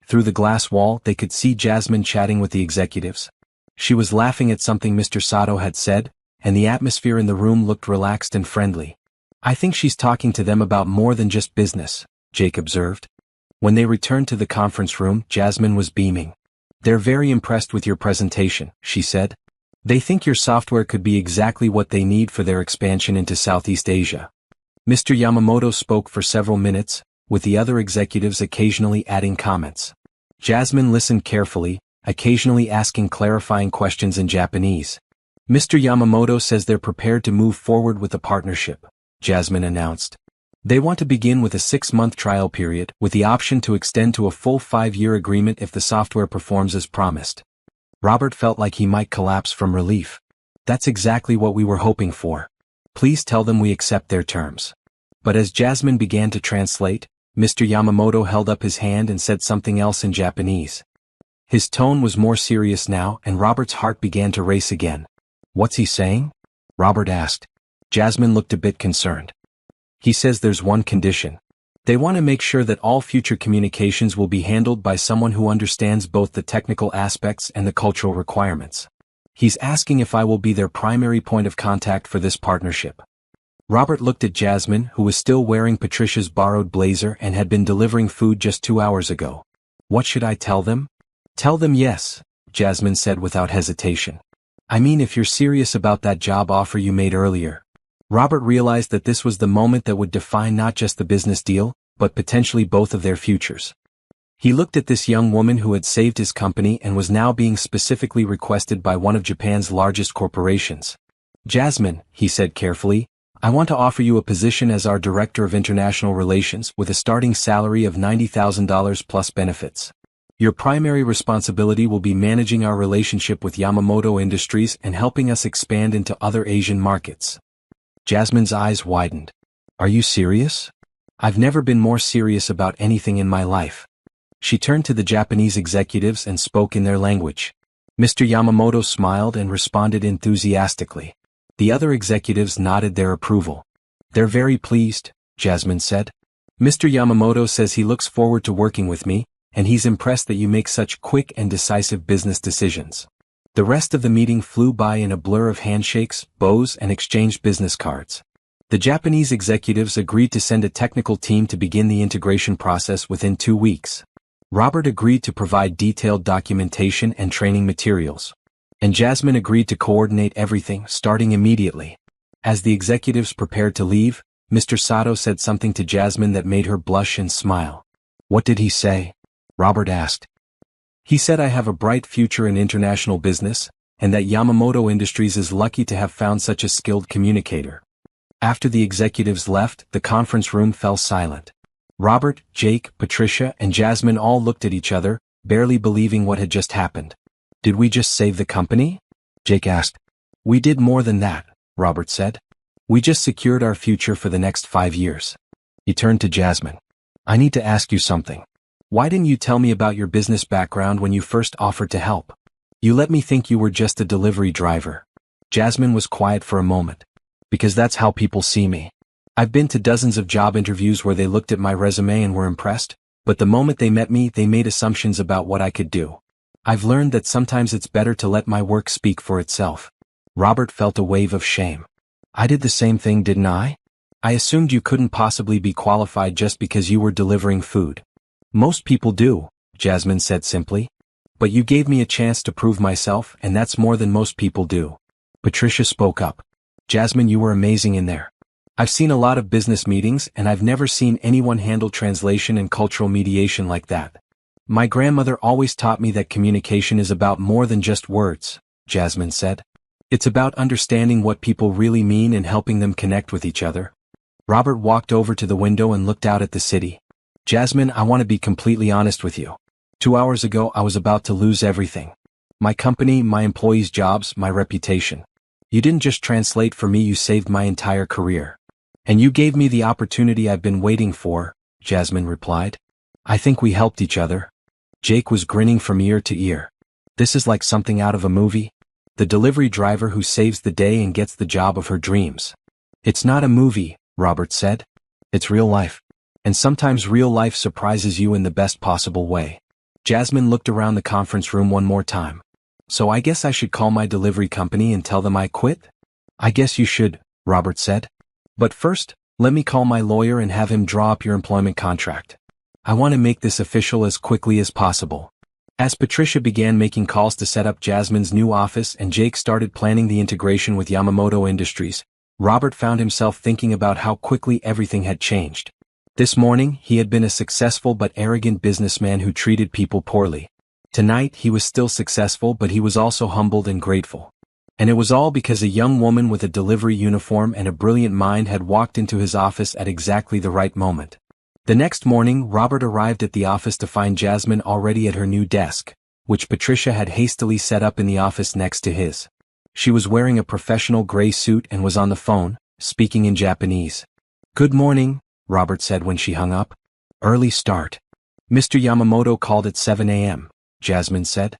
A: Through the glass wall they could see Jasmine chatting with the executives. She was laughing at something Mr. Sato had said, and the atmosphere in the room looked relaxed and friendly. "I think she's talking to them about more than just business," Jake observed. When they returned to the conference room, Jasmine was beaming. "They're very impressed with your presentation," she said. "They think your software could be exactly what they need for their expansion into Southeast Asia." Mr. Yamamoto spoke for several minutes, with the other executives occasionally adding comments. Jasmine listened carefully, occasionally asking clarifying questions in Japanese. "Mr. Yamamoto says they're prepared to move forward with the partnership," Jasmine announced. "They want to begin with a 6-month trial period, with the option to extend to a full 5-year agreement if the software performs as promised." Robert felt like he might collapse from relief. "That's exactly what we were hoping for. Please tell them we accept their terms." But as Jasmine began to translate, Mr. Yamamoto held up his hand and said something else in Japanese. His tone was more serious now, and Robert's heart began to race again. "What's he saying?" Robert asked. Jasmine looked a bit concerned. "He says there's one condition. They want to make sure that all future communications will be handled by someone who understands both the technical aspects and the cultural requirements. He's asking if I will be their primary point of contact for this partnership." Robert looked at Jasmine, who was still wearing Patricia's borrowed blazer and had been delivering food just 2 hours ago. "What should I tell them?" "Tell them yes," Jasmine said without hesitation. "I mean, if you're serious about that job offer you made earlier." Robert realized that this was the moment that would define not just the business deal, but potentially both of their futures. He looked at this young woman who had saved his company and was now being specifically requested by one of Japan's largest corporations. "Jasmine," he said carefully, "I want to offer you a position as our Director of International Relations with a starting salary of $90,000 plus benefits. Your primary responsibility will be managing our relationship with Yamamoto Industries and helping us expand into other Asian markets." Jasmine's eyes widened. "Are you serious?" "I've never been more serious about anything in my life." She turned to the Japanese executives and spoke in their language. Mr. Yamamoto smiled and responded enthusiastically. The other executives nodded their approval. "They're very pleased," Jasmine said. "Mr. Yamamoto says he looks forward to working with me, and he's impressed that you make such quick and decisive business decisions." The rest of the meeting flew by in a blur of handshakes, bows, and exchanged business cards. The Japanese executives agreed to send a technical team to begin the integration process within 2 weeks. Robert agreed to provide detailed documentation and training materials. And Jasmine agreed to coordinate everything, starting immediately. As the executives prepared to leave, Mr. Sato said something to Jasmine that made her blush and smile. "What did he say?" Robert asked. "He said I have a bright future in international business, and that Yamamoto Industries is lucky to have found such a skilled communicator." After the executives left, the conference room fell silent. Robert, Jake, Patricia, and Jasmine all looked at each other, barely believing what had just happened. "Did we just save the company?" Jake asked. "We did more than that," Robert said. "We just secured our future for the next 5 years." He turned to Jasmine. "I need to ask you something. Why didn't you tell me about your business background when you first offered to help? You let me think you were just a delivery driver." Jasmine was quiet for a moment. "Because that's how people see me. I've been to dozens of job interviews where they looked at my resume and were impressed, but the moment they met me they made assumptions about what I could do. I've learned that sometimes it's better to let my work speak for itself." Robert felt a wave of shame. "I did the same thing, didn't I? I assumed you couldn't possibly be qualified just because you were delivering food." "Most people do," Jasmine said simply. "But you gave me a chance to prove myself, and that's more than most people do." Patricia spoke up. "Jasmine, you were amazing in there. I've seen a lot of business meetings and I've never seen anyone handle translation and cultural mediation like that. My grandmother always taught me that communication is about more than just words, Jasmine said. It's about understanding what people really mean and helping them connect with each other. Robert walked over to the window and looked out at the city. Jasmine, I want to be completely honest with you. 2 hours ago I was about to lose everything. My company, my employees' jobs, my reputation. You didn't just translate for me, you saved my entire career. And you gave me the opportunity I've been waiting for, Jasmine replied. I think we helped each other. Jake was grinning from ear to ear. This is like something out of a movie. The delivery driver who saves the day and gets the job of her dreams. It's not a movie, Robert said. It's real life. And sometimes real life surprises you in the best possible way. Jasmine looked around the conference room one more time. So I guess I should call my delivery company and tell them I quit? I guess you should, Robert said. But first, let me call my lawyer and have him draw up your employment contract. I want to make this official as quickly as possible. As Patricia began making calls to set up Jasmine's new office and Jake started planning the integration with Yamamoto Industries, Robert found himself thinking about how quickly everything had changed. This morning, he had been a successful but arrogant businessman who treated people poorly. Tonight, he was still successful, but he was also humbled and grateful. And it was all because a young woman with a delivery uniform and a brilliant mind had walked into his office at exactly the right moment. The next morning, Robert arrived at the office to find Jasmine already at her new desk, which Patricia had hastily set up in the office next to his. She was wearing a professional gray suit and was on the phone, speaking in Japanese. Good morning, Robert said when she hung up. Early start. Mr. Yamamoto called at 7 a.m., Jasmine said.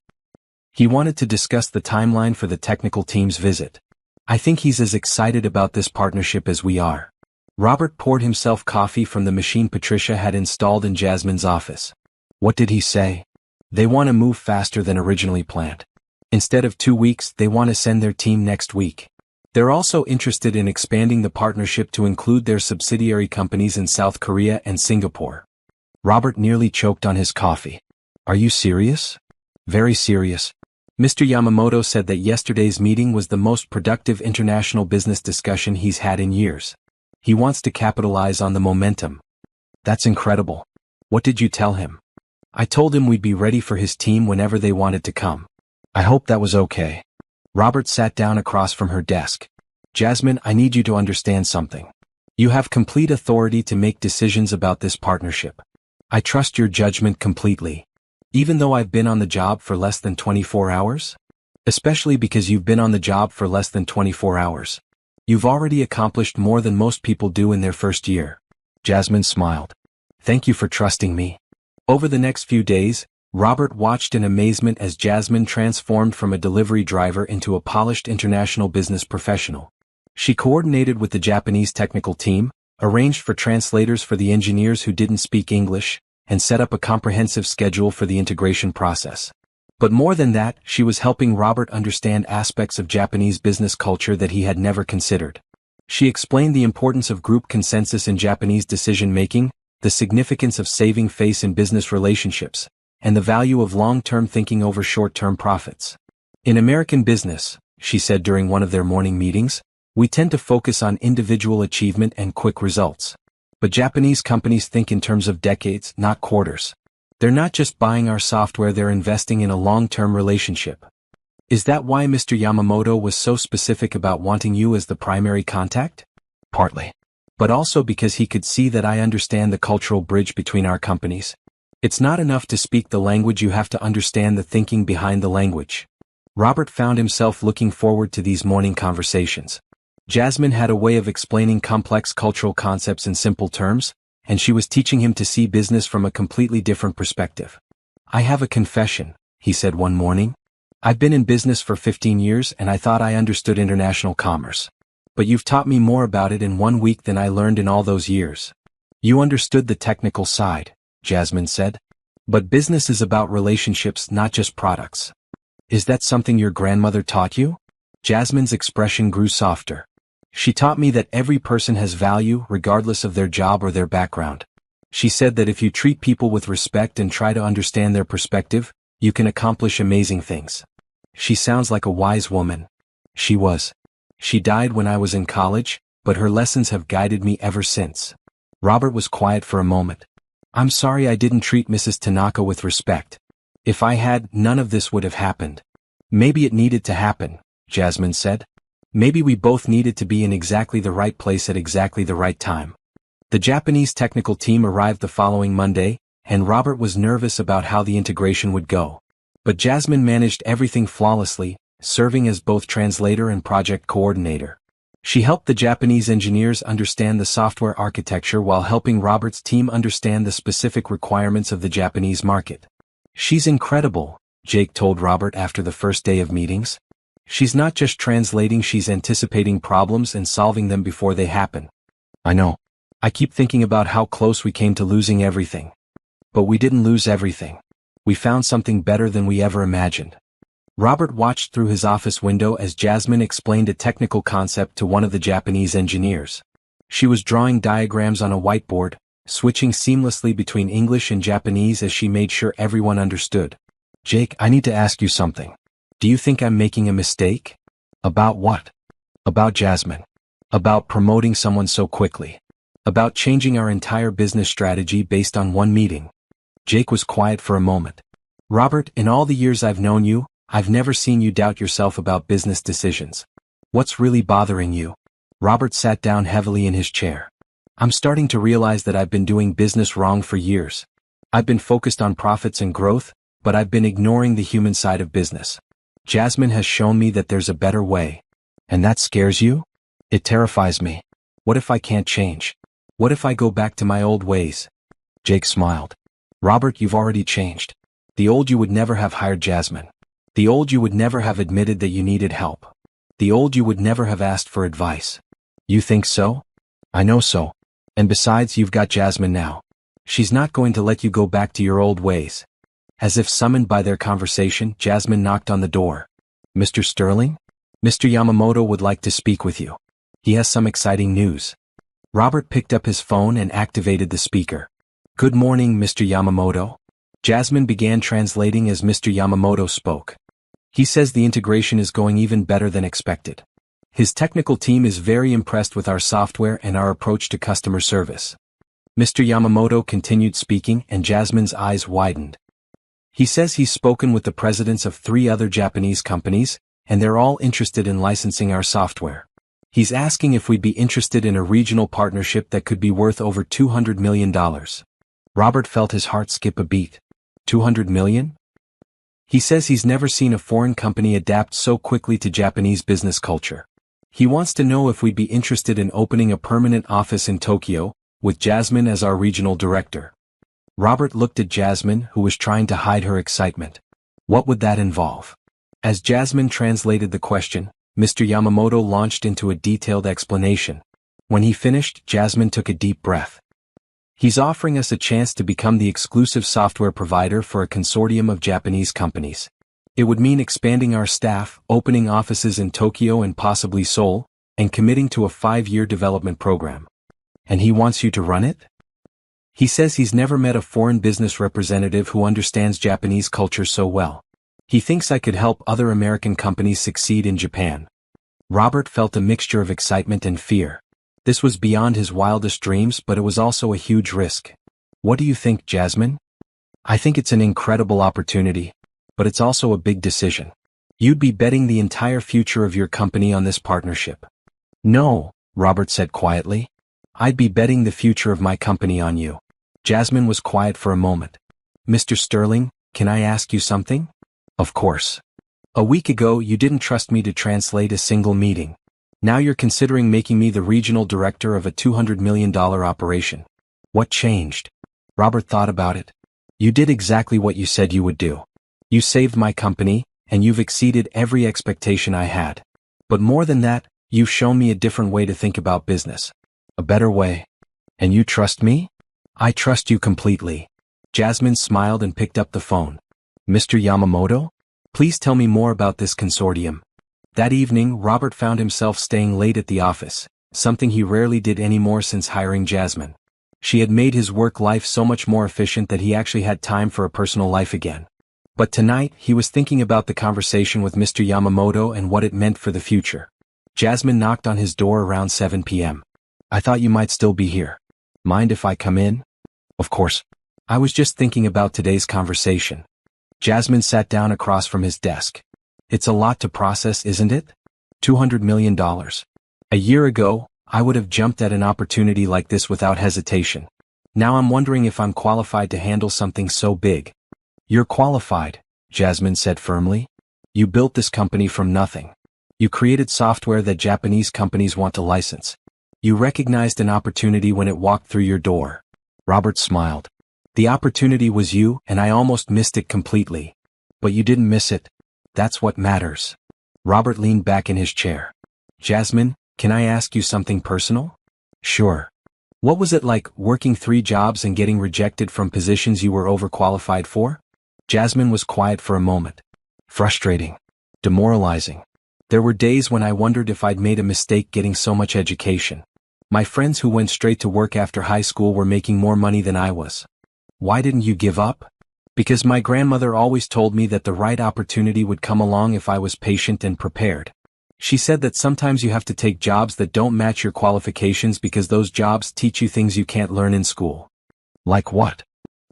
A: He wanted to discuss the timeline for the technical team's visit. I think he's as excited about this partnership as we are. Robert poured himself coffee from the machine Patricia had installed in Jasmine's office. What did he say? They want to move faster than originally planned. Instead of 2 weeks, they want to send their team next week. They're also interested in expanding the partnership to include their subsidiary companies in South Korea and Singapore. Robert nearly choked on his coffee. Are you serious? Very serious. Mr. Yamamoto said that yesterday's meeting was the most productive international business discussion he's had in years. He wants to capitalize on the momentum. That's incredible. What did you tell him? I told him we'd be ready for his team whenever they wanted to come. I hope that was okay. Robert sat down across from her desk. Jasmine, I need you to understand something. You have complete authority to make decisions about this partnership. I trust your judgment completely. Even though I've been on the job for less than 24 hours? Especially because you've been on the job for less than 24 hours. You've already accomplished more than most people do in their first year. Jasmine smiled. Thank you for trusting me. Over the next few days, Robert watched in amazement as Jasmine transformed from a delivery driver into a polished international business professional. She coordinated with the Japanese technical team, arranged for translators for the engineers who didn't speak English, and set up a comprehensive schedule for the integration process. But more than that, she was helping Robert understand aspects of Japanese business culture that he had never considered. She explained the importance of group consensus in Japanese decision-making, the significance of saving face in business relationships, and the value of long-term thinking over short-term profits. In American business, she said during one of their morning meetings, we tend to focus on individual achievement and quick results. But Japanese companies think in terms of decades, not quarters. They're not just buying our software, they're investing in a long-term relationship. Is that why Mr. Yamamoto was so specific about wanting you as the primary contact? Partly. But also because he could see that I understand the cultural bridge between our companies. It's not enough to speak the language, you have to understand the thinking behind the language. Robert found himself looking forward to these morning conversations. Jasmine had a way of explaining complex cultural concepts in simple terms, and she was teaching him to see business from a completely different perspective. I have a confession, he said one morning. I've been in business for 15 years and I thought I understood international commerce. But you've taught me more about it in 1 week than I learned in all those years. You understood the technical side, Jasmine said. But business is about relationships, not just products. Is that something your grandmother taught you? Jasmine's expression grew softer. She taught me that every person has value regardless of their job or their background. She said that if you treat people with respect and try to understand their perspective, you can accomplish amazing things. She sounds like a wise woman. She was. She died when I was in college, but her lessons have guided me ever since. Robert was quiet for a moment. I'm sorry I didn't treat Mrs. Tanaka with respect. If I had, none of this would have happened. Maybe it needed to happen, Jasmine said. Maybe we both needed to be in exactly the right place at exactly the right time. The Japanese technical team arrived the following Monday, and Robert was nervous about how the integration would go. But Jasmine managed everything flawlessly, serving as both translator and project coordinator. She helped the Japanese engineers understand the software architecture while helping Robert's team understand the specific requirements of the Japanese market. She's incredible, Jake told Robert after the first day of meetings. She's not just translating, she's anticipating problems and solving them before they happen. I know. I keep thinking about how close we came to losing everything. But we didn't lose everything. We found something better than we ever imagined. Robert watched through his office window as Jasmine explained a technical concept to one of the Japanese engineers. She was drawing diagrams on a whiteboard, switching seamlessly between English and Japanese as she made sure everyone understood. Jake, I need to ask you something. Do you think I'm making a mistake? About what? About Jasmine. About promoting someone so quickly. About changing our entire business strategy based on one meeting. Jake was quiet for a moment. Robert, in all the years I've known you, I've never seen you doubt yourself about business decisions. What's really bothering you? Robert sat down heavily in his chair. I'm starting to realize that I've been doing business wrong for years. I've been focused on profits and growth, but I've been ignoring the human side of business. Jasmine has shown me that there's a better way. And that scares you? It terrifies me. What if I can't change? What if I go back to my old ways? Jake smiled. Robert, you've already changed. The old you would never have hired Jasmine. The old you would never have admitted that you needed help. The old you would never have asked for advice. You think so? I know so. And besides, you've got Jasmine now. She's not going to let you go back to your old ways. As if summoned by their conversation, Jasmine knocked on the door. Mr. Sterling? Mr. Yamamoto would like to speak with you. He has some exciting news. Robert picked up his phone and activated the speaker. Good morning, Mr. Yamamoto. Jasmine began translating as Mr. Yamamoto spoke. He says the integration is going even better than expected. His technical team is very impressed with our software and our approach to customer service. Mr. Yamamoto continued speaking and Jasmine's eyes widened. He says he's spoken with the presidents of 3 other Japanese companies, and they're all interested in licensing our software. He's asking if we'd be interested in a regional partnership that could be worth over $200 million. Robert felt his heart skip a beat. 200 million? He says he's never seen a foreign company adapt so quickly to Japanese business culture. He wants to know if we'd be interested in opening a permanent office in Tokyo, with Jasmine as our regional director. Robert looked at Jasmine, who was trying to hide her excitement. What would that involve? As Jasmine translated the question, Mr. Yamamoto launched into a detailed explanation. When he finished, Jasmine took a deep breath. He's offering us a chance to become the exclusive software provider for a consortium of Japanese companies. It would mean expanding our staff, opening offices in Tokyo and possibly Seoul, and committing to a 5-year development program. And he wants you to run it? He says he's never met a foreign business representative who understands Japanese culture so well. He thinks I could help other American companies succeed in Japan. Robert felt a mixture of excitement and fear. This was beyond his wildest dreams, but it was also a huge risk. What do you think, Jasmine? I think it's an incredible opportunity, but it's also a big decision. You'd be betting the entire future of your company on this partnership. No, Robert said quietly. I'd be betting the future of my company on you. Jasmine was quiet for a moment. Mr. Sterling, can I ask you something? Of course. A week ago you didn't trust me to translate a single meeting. Now you're considering making me the regional director of a $200 million operation. What changed? Robert thought about it. You did exactly what you said you would do. You saved my company, and you've exceeded every expectation I had. But more than that, you've shown me a different way to think about business. A better way. And you trust me? I trust you completely. Jasmine smiled and picked up the phone. Mr. Yamamoto? Please tell me more about this consortium. That evening, Robert found himself staying late at the office, something he rarely did anymore since hiring Jasmine. She had made his work life so much more efficient that he actually had time for a personal life again. But tonight, he was thinking about the conversation with Mr. Yamamoto and what it meant for the future. Jasmine knocked on his door around 7 p.m. I thought you might still be here. Mind if I come in? Of course. I was just thinking about today's conversation. Jasmine sat down across from his desk. It's a lot to process, isn't it? $200 million. A year ago, I would have jumped at an opportunity like this without hesitation. Now I'm wondering if I'm qualified to handle something so big. You're qualified, Jasmine said firmly. You built this company from nothing. You created software that Japanese companies want to license. You recognized an opportunity when it walked through your door. Robert smiled. The opportunity was you, and I almost missed it completely. But you didn't miss it. That's what matters. Robert leaned back in his chair. Jasmine, can I ask you something personal? Sure. What was it like working 3 jobs and getting rejected from positions you were overqualified for? Jasmine was quiet for a moment. Frustrating. Demoralizing. There were days when I wondered if I'd made a mistake getting so much education. My friends who went straight to work after high school were making more money than I was. Why didn't you give up? Because my grandmother always told me that the right opportunity would come along if I was patient and prepared. She said that sometimes you have to take jobs that don't match your qualifications because those jobs teach you things you can't learn in school. Like what?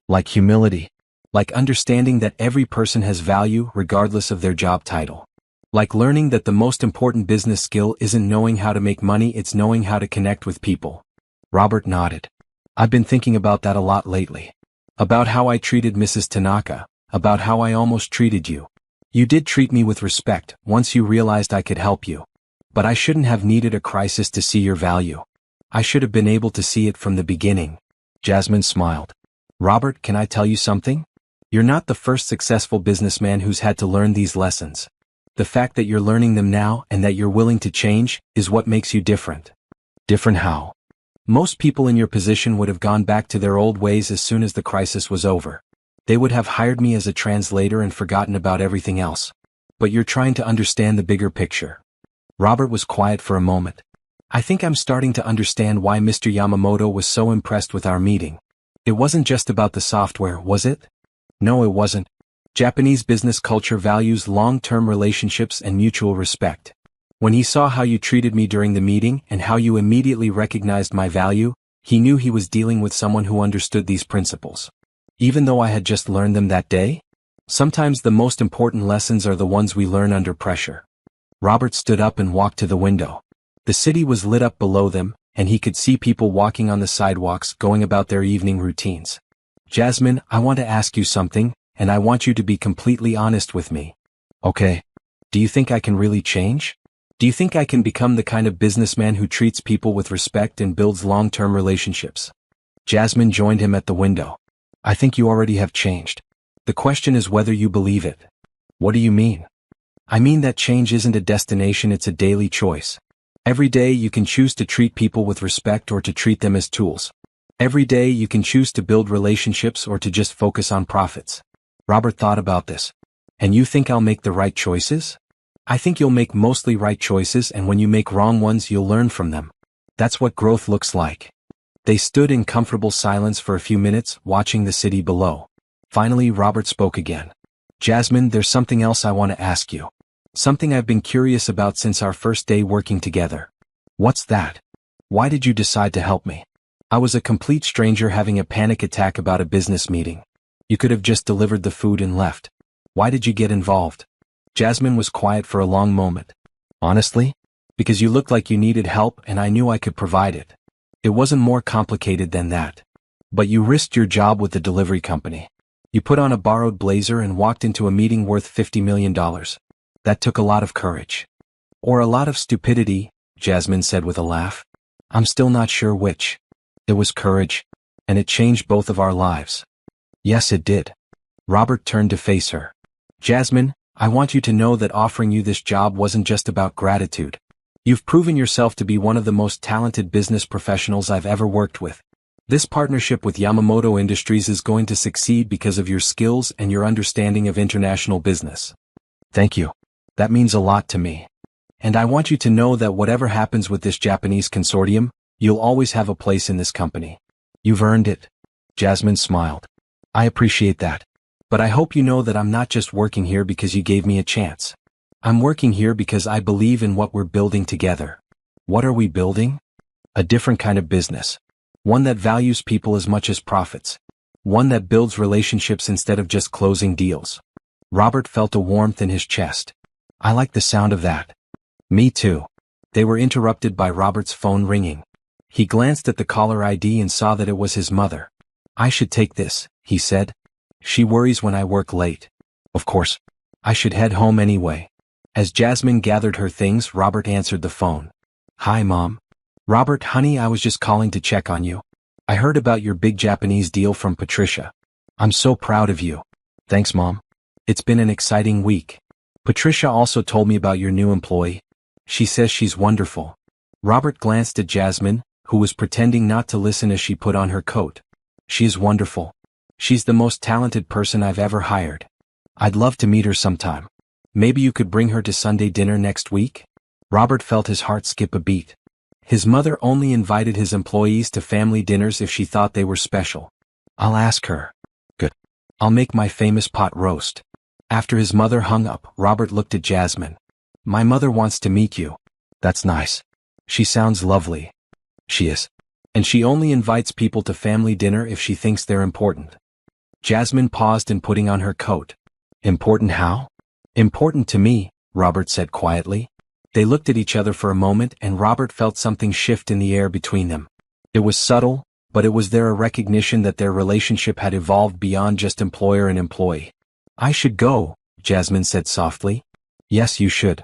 A: Like humility. Like understanding that every person has value regardless of their job title. Like learning that the most important business skill isn't knowing how to make money, it's knowing how to connect with people. Robert nodded. I've been thinking about that a lot lately. About how I treated Mrs. Tanaka, about how I almost treated you. You did treat me with respect once you realized I could help you. But I shouldn't have needed a crisis to see your value. I should have been able to see it from the beginning. Jasmine smiled. Robert, can I tell you something? You're not the first successful businessman who's had to learn these lessons. The fact that you're learning them now and that you're willing to change is what makes you different. Different how? Most people in your position would have gone back to their old ways as soon as the crisis was over. They would have hired me as a translator and forgotten about everything else. But you're trying to understand the bigger picture. Robert was quiet for a moment. I think I'm starting to understand why Mr. Yamamoto was so impressed with our meeting. It wasn't just about the software, was it? No, it wasn't. Japanese business culture values long-term relationships and mutual respect. When he saw how you treated me during the meeting and how you immediately recognized my value, he knew he was dealing with someone who understood these principles. Even though I had just learned them that day? Sometimes the most important lessons are the ones we learn under pressure. Robert stood up and walked to the window. The city was lit up below them, and he could see people walking on the sidewalks going about their evening routines. Jasmine, I want to ask you something, and I want you to be completely honest with me. Okay. Do you think I can really change? Do you think I can become the kind of businessman who treats people with respect and builds long-term relationships? Jasmine joined him at the window. I think you already have changed. The question is whether you believe it. What do you mean? I mean that change isn't a destination, it's a daily choice. Every day you can choose to treat people with respect or to treat them as tools. Every day you can choose to build relationships or to just focus on profits. Robert thought about this. And you think I'll make the right choices? I think you'll make mostly right choices, and when you make wrong ones you'll learn from them. That's what growth looks like. They stood in comfortable silence for a few minutes, watching the city below. Finally, Robert spoke again. Jasmine, there's something else I want to ask you. Something I've been curious about since our first day working together. What's that? Why did you decide to help me? I was a complete stranger having a panic attack about a business meeting. You could have just delivered the food and left. Why did you get involved? Jasmine was quiet for a long moment. Honestly? Because you looked like you needed help and I knew I could provide it. It wasn't more complicated than that. But you risked your job with the delivery company. You put on a borrowed blazer and walked into a meeting worth $50 million. That took a lot of courage. Or a lot of stupidity, Jasmine said with a laugh. I'm still not sure which. It was courage. And it changed both of our lives. Yes, it did. Robert turned to face her. Jasmine, I want you to know that offering you this job wasn't just about gratitude. You've proven yourself to be one of the most talented business professionals I've ever worked with. This partnership with Yamamoto Industries is going to succeed because of your skills and your understanding of international business. Thank you. That means a lot to me. And I want you to know that whatever happens with this Japanese consortium, you'll always have a place in this company. You've earned it. Jasmine smiled. I appreciate that. But I hope you know that I'm not just working here because you gave me a chance. I'm working here because I believe in what we're building together. What are we building? A different kind of business. One that values people as much as profits. One that builds relationships instead of just closing deals. Robert felt a warmth in his chest. I like the sound of that. Me too. They were interrupted by Robert's phone ringing. He glanced at the caller ID and saw that it was his mother. I should take this, he said. She worries when I work late. Of course. I should head home anyway. As Jasmine gathered her things, Robert answered the phone. Hi, Mom. Robert, honey, I was just calling to check on you. I heard about your big Japanese deal from Patricia. I'm so proud of you. Thanks, Mom. It's been an exciting week. Patricia also told me about your new employee. She says she's wonderful. Robert glanced at Jasmine, who was pretending not to listen as she put on her coat. She is wonderful. She's the most talented person I've ever hired. I'd love to meet her sometime. Maybe you could bring her to Sunday dinner next week? Robert felt his heart skip a beat. His mother only invited his employees to family dinners if she thought they were special. I'll ask her. Good. I'll make my famous pot roast. After his mother hung up, Robert looked at Jasmine. My mother wants to meet you. That's nice. She sounds lovely. She is. And she only invites people to family dinner if she thinks they're important. Jasmine paused in putting on her coat. Important how? Important to me, Robert said quietly. They looked at each other for a moment and Robert felt something shift in the air between them. It was subtle, but it was there a recognition that their relationship had evolved beyond just employer and employee. I should go, Jasmine said softly. Yes, you should.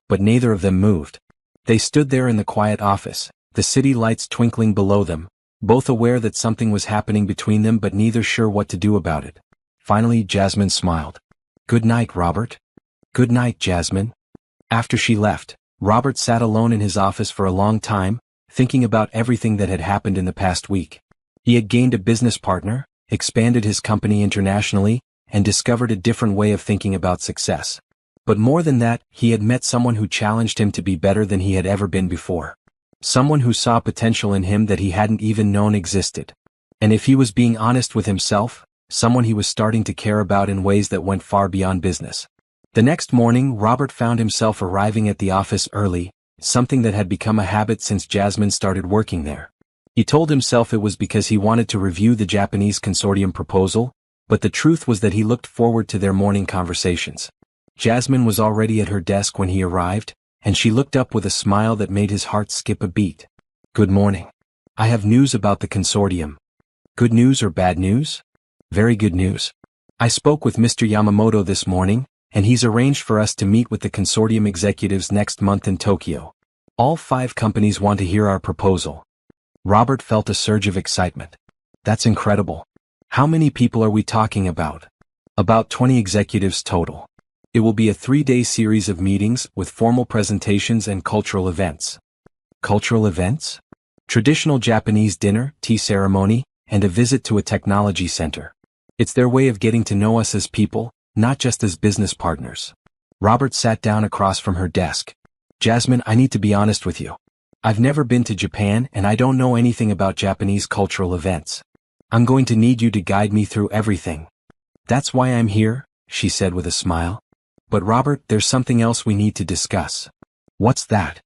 A: But neither of them moved. They stood there in the quiet office, the city lights twinkling below them, both aware that something was happening between them but neither sure what to do about it. Finally, Jasmine smiled. Good night, Robert. Good night, Jasmine. After she left, Robert sat alone in his office for a long time, thinking about everything that had happened in the past week. He had gained a business partner, expanded his company internationally, and discovered a different way of thinking about success. But more than that, he had met someone who challenged him to be better than he had ever been before. Someone who saw potential in him that he hadn't even known existed. And if he was being honest with himself, someone he was starting to care about in ways that went far beyond business. The next morning, Robert found himself arriving at the office early, something that had become a habit since Jasmine started working there. He told himself it was because he wanted to review the Japanese consortium proposal, but the truth was that he looked forward to their morning conversations. Jasmine was already at her desk when he arrived, and she looked up with a smile that made his heart skip a beat. Good morning. I have news about the consortium. Good news or bad news? Very good news. I spoke with Mr. Yamamoto this morning, and he's arranged for us to meet with the consortium executives next month in Tokyo. All 5 companies want to hear our proposal. Robert felt a surge of excitement. That's incredible. How many people are we talking about? About 20 executives total. It will be a 3-day series of meetings with formal presentations and cultural events. Cultural events? Traditional Japanese dinner, tea ceremony, and a visit to a technology center. It's their way of getting to know us as people, not just as business partners. Robert sat down across from her desk. Jasmine, I need to be honest with you. I've never been to Japan and I don't know anything about Japanese cultural events. I'm going to need you to guide me through everything. That's why I'm here, she said with a smile. But Robert, there's something else we need to discuss. What's that?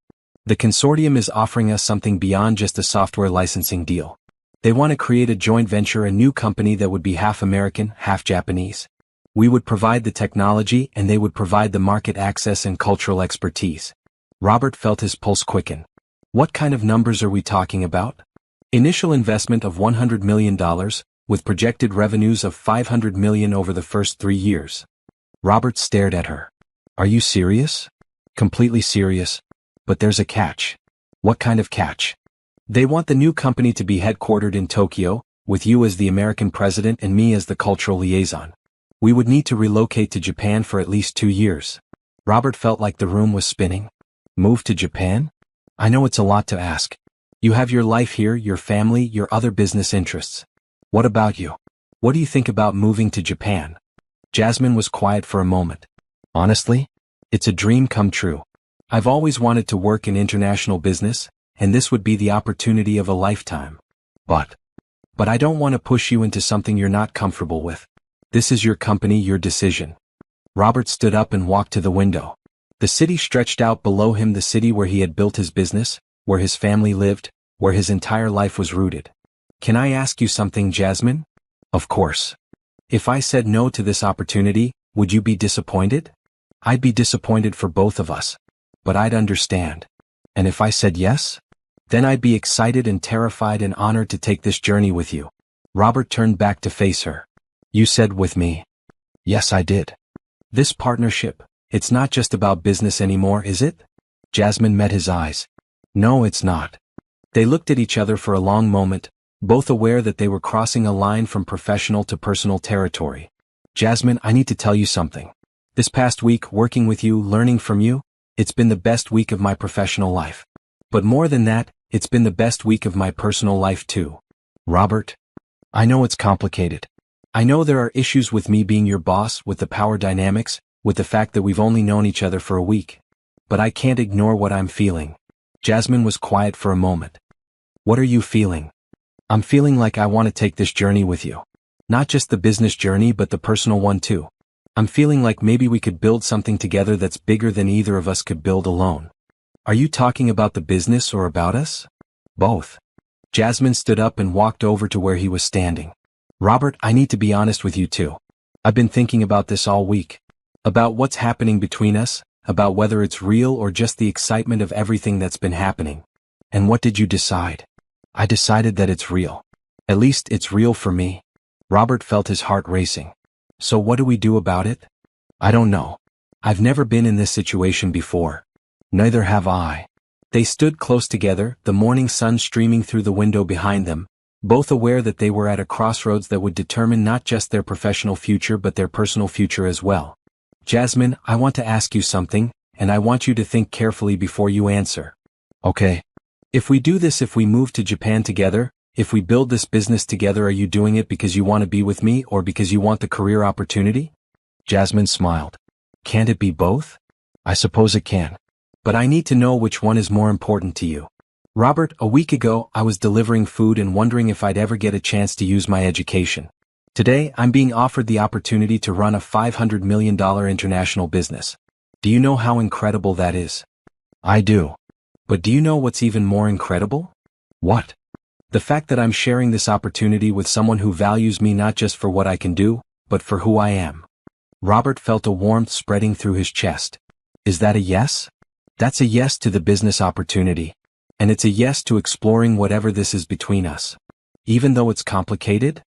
A: The consortium is offering us something beyond just a software licensing deal. They want to create a joint venture, a new company that would be half American, half Japanese. We would provide the technology and they would provide the market access and cultural expertise. Robert felt his pulse quicken. What kind of numbers are we talking about? Initial investment of $100 million, with projected revenues of $500 million over the first 3 years. Robert stared at her. Are you serious? Completely serious. But there's a catch. What kind of catch? They want the new company to be headquartered in Tokyo, with you as the American president and me as the cultural liaison. We would need to relocate to Japan for at least 2 years. Robert felt like the room was spinning. Move to Japan? I know it's a lot to ask. You have your life here, your family, your other business interests. What about you? What do you think about moving to Japan? Jasmine was quiet for a moment. Honestly, it's a dream come true. I've always wanted to work in international business, and this would be the opportunity of a lifetime. But I don't want to push you into something you're not comfortable with. This is your company, your decision. Robert stood up and walked to the window. The city stretched out below him, the city where he had built his business, where his family lived, where his entire life was rooted. Can I ask you something, Jasmine? Of course. If I said no to this opportunity, would you be disappointed? I'd be disappointed for both of us. But I'd understand. And if I said yes? Then I'd be excited and terrified and honored to take this journey with you. Robert turned back to face her. You said with me. Yes, I did. This partnership, it's not just about business anymore, is it? Jasmine met his eyes. No, it's not. They looked at each other for a long moment, both aware that they were crossing a line from professional to personal territory. Jasmine, I need to tell you something. This past week, working with you, learning from you, it's been the best week of my professional life. But more than that, it's been the best week of my personal life too. Robert, I know it's complicated. I know there are issues with me being your boss, with the power dynamics, with the fact that we've only known each other for a week. But I can't ignore what I'm feeling. Jasmine was quiet for a moment. What are you feeling? I'm feeling like I want to take this journey with you. Not just the business journey but the personal one too. I'm feeling like maybe we could build something together that's bigger than either of us could build alone. Are you talking about the business or about us? Both. Jasmine stood up and walked over to where he was standing. Robert, I need to be honest with you too. I've been thinking about this all week. About what's happening between us, about whether it's real or just the excitement of everything that's been happening. And what did you decide? I decided that it's real. At least it's real for me. Robert felt his heart racing. So what do we do about it? I don't know. I've never been in this situation before. Neither have I. They stood close together, the morning sun streaming through the window behind them, both aware that they were at a crossroads that would determine not just their professional future but their personal future as well. Jasmine, I want to ask you something, and I want you to think carefully before you answer. Okay. If we do this, if we move to Japan together, if we build this business together, are you doing it because you want to be with me or because you want the career opportunity? Jasmine smiled. Can't it be both? I suppose it can. But I need to know which one is more important to you. Robert, a week ago, I was delivering food and wondering if I'd ever get a chance to use my education. Today, I'm being offered the opportunity to run a $500 million international business. Do you know how incredible that is? I do. But do you know what's even more incredible? What? The fact that I'm sharing this opportunity with someone who values me not just for what I can do, but for who I am. Robert felt a warmth spreading through his chest. Is that a yes? That's a yes to the business opportunity. And it's a yes to exploring whatever this is between us. Even though it's complicated?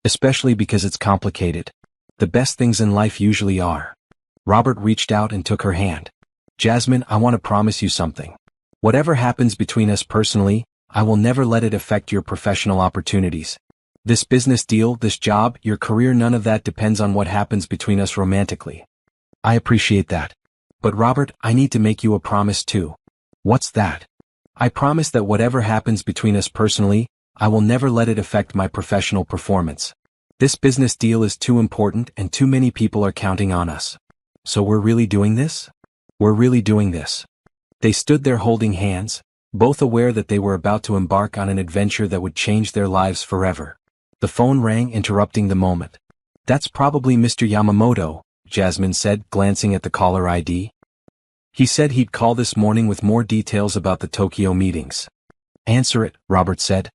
A: Especially because it's complicated. The best things in life usually are. Robert reached out and took her hand. Jasmine, I want to promise you something. Whatever happens between us personally, I will never let it affect your professional opportunities. This business deal, this job, your career, none of that depends on what happens between us romantically. I appreciate that. But Robert, I need to make you a promise too. What's that? I promise that whatever happens between us personally, I will never let it affect my professional performance. This business deal is too important and too many people are counting on us. So we're really doing this? We're really doing this. They stood there holding hands, both aware that they were about to embark on an adventure that would change their lives forever. The phone rang, interrupting the moment. That's probably Mr. Yamamoto, Jasmine said, glancing at the caller ID. He said he'd call this morning with more details about the Tokyo meetings. Answer it, Robert said.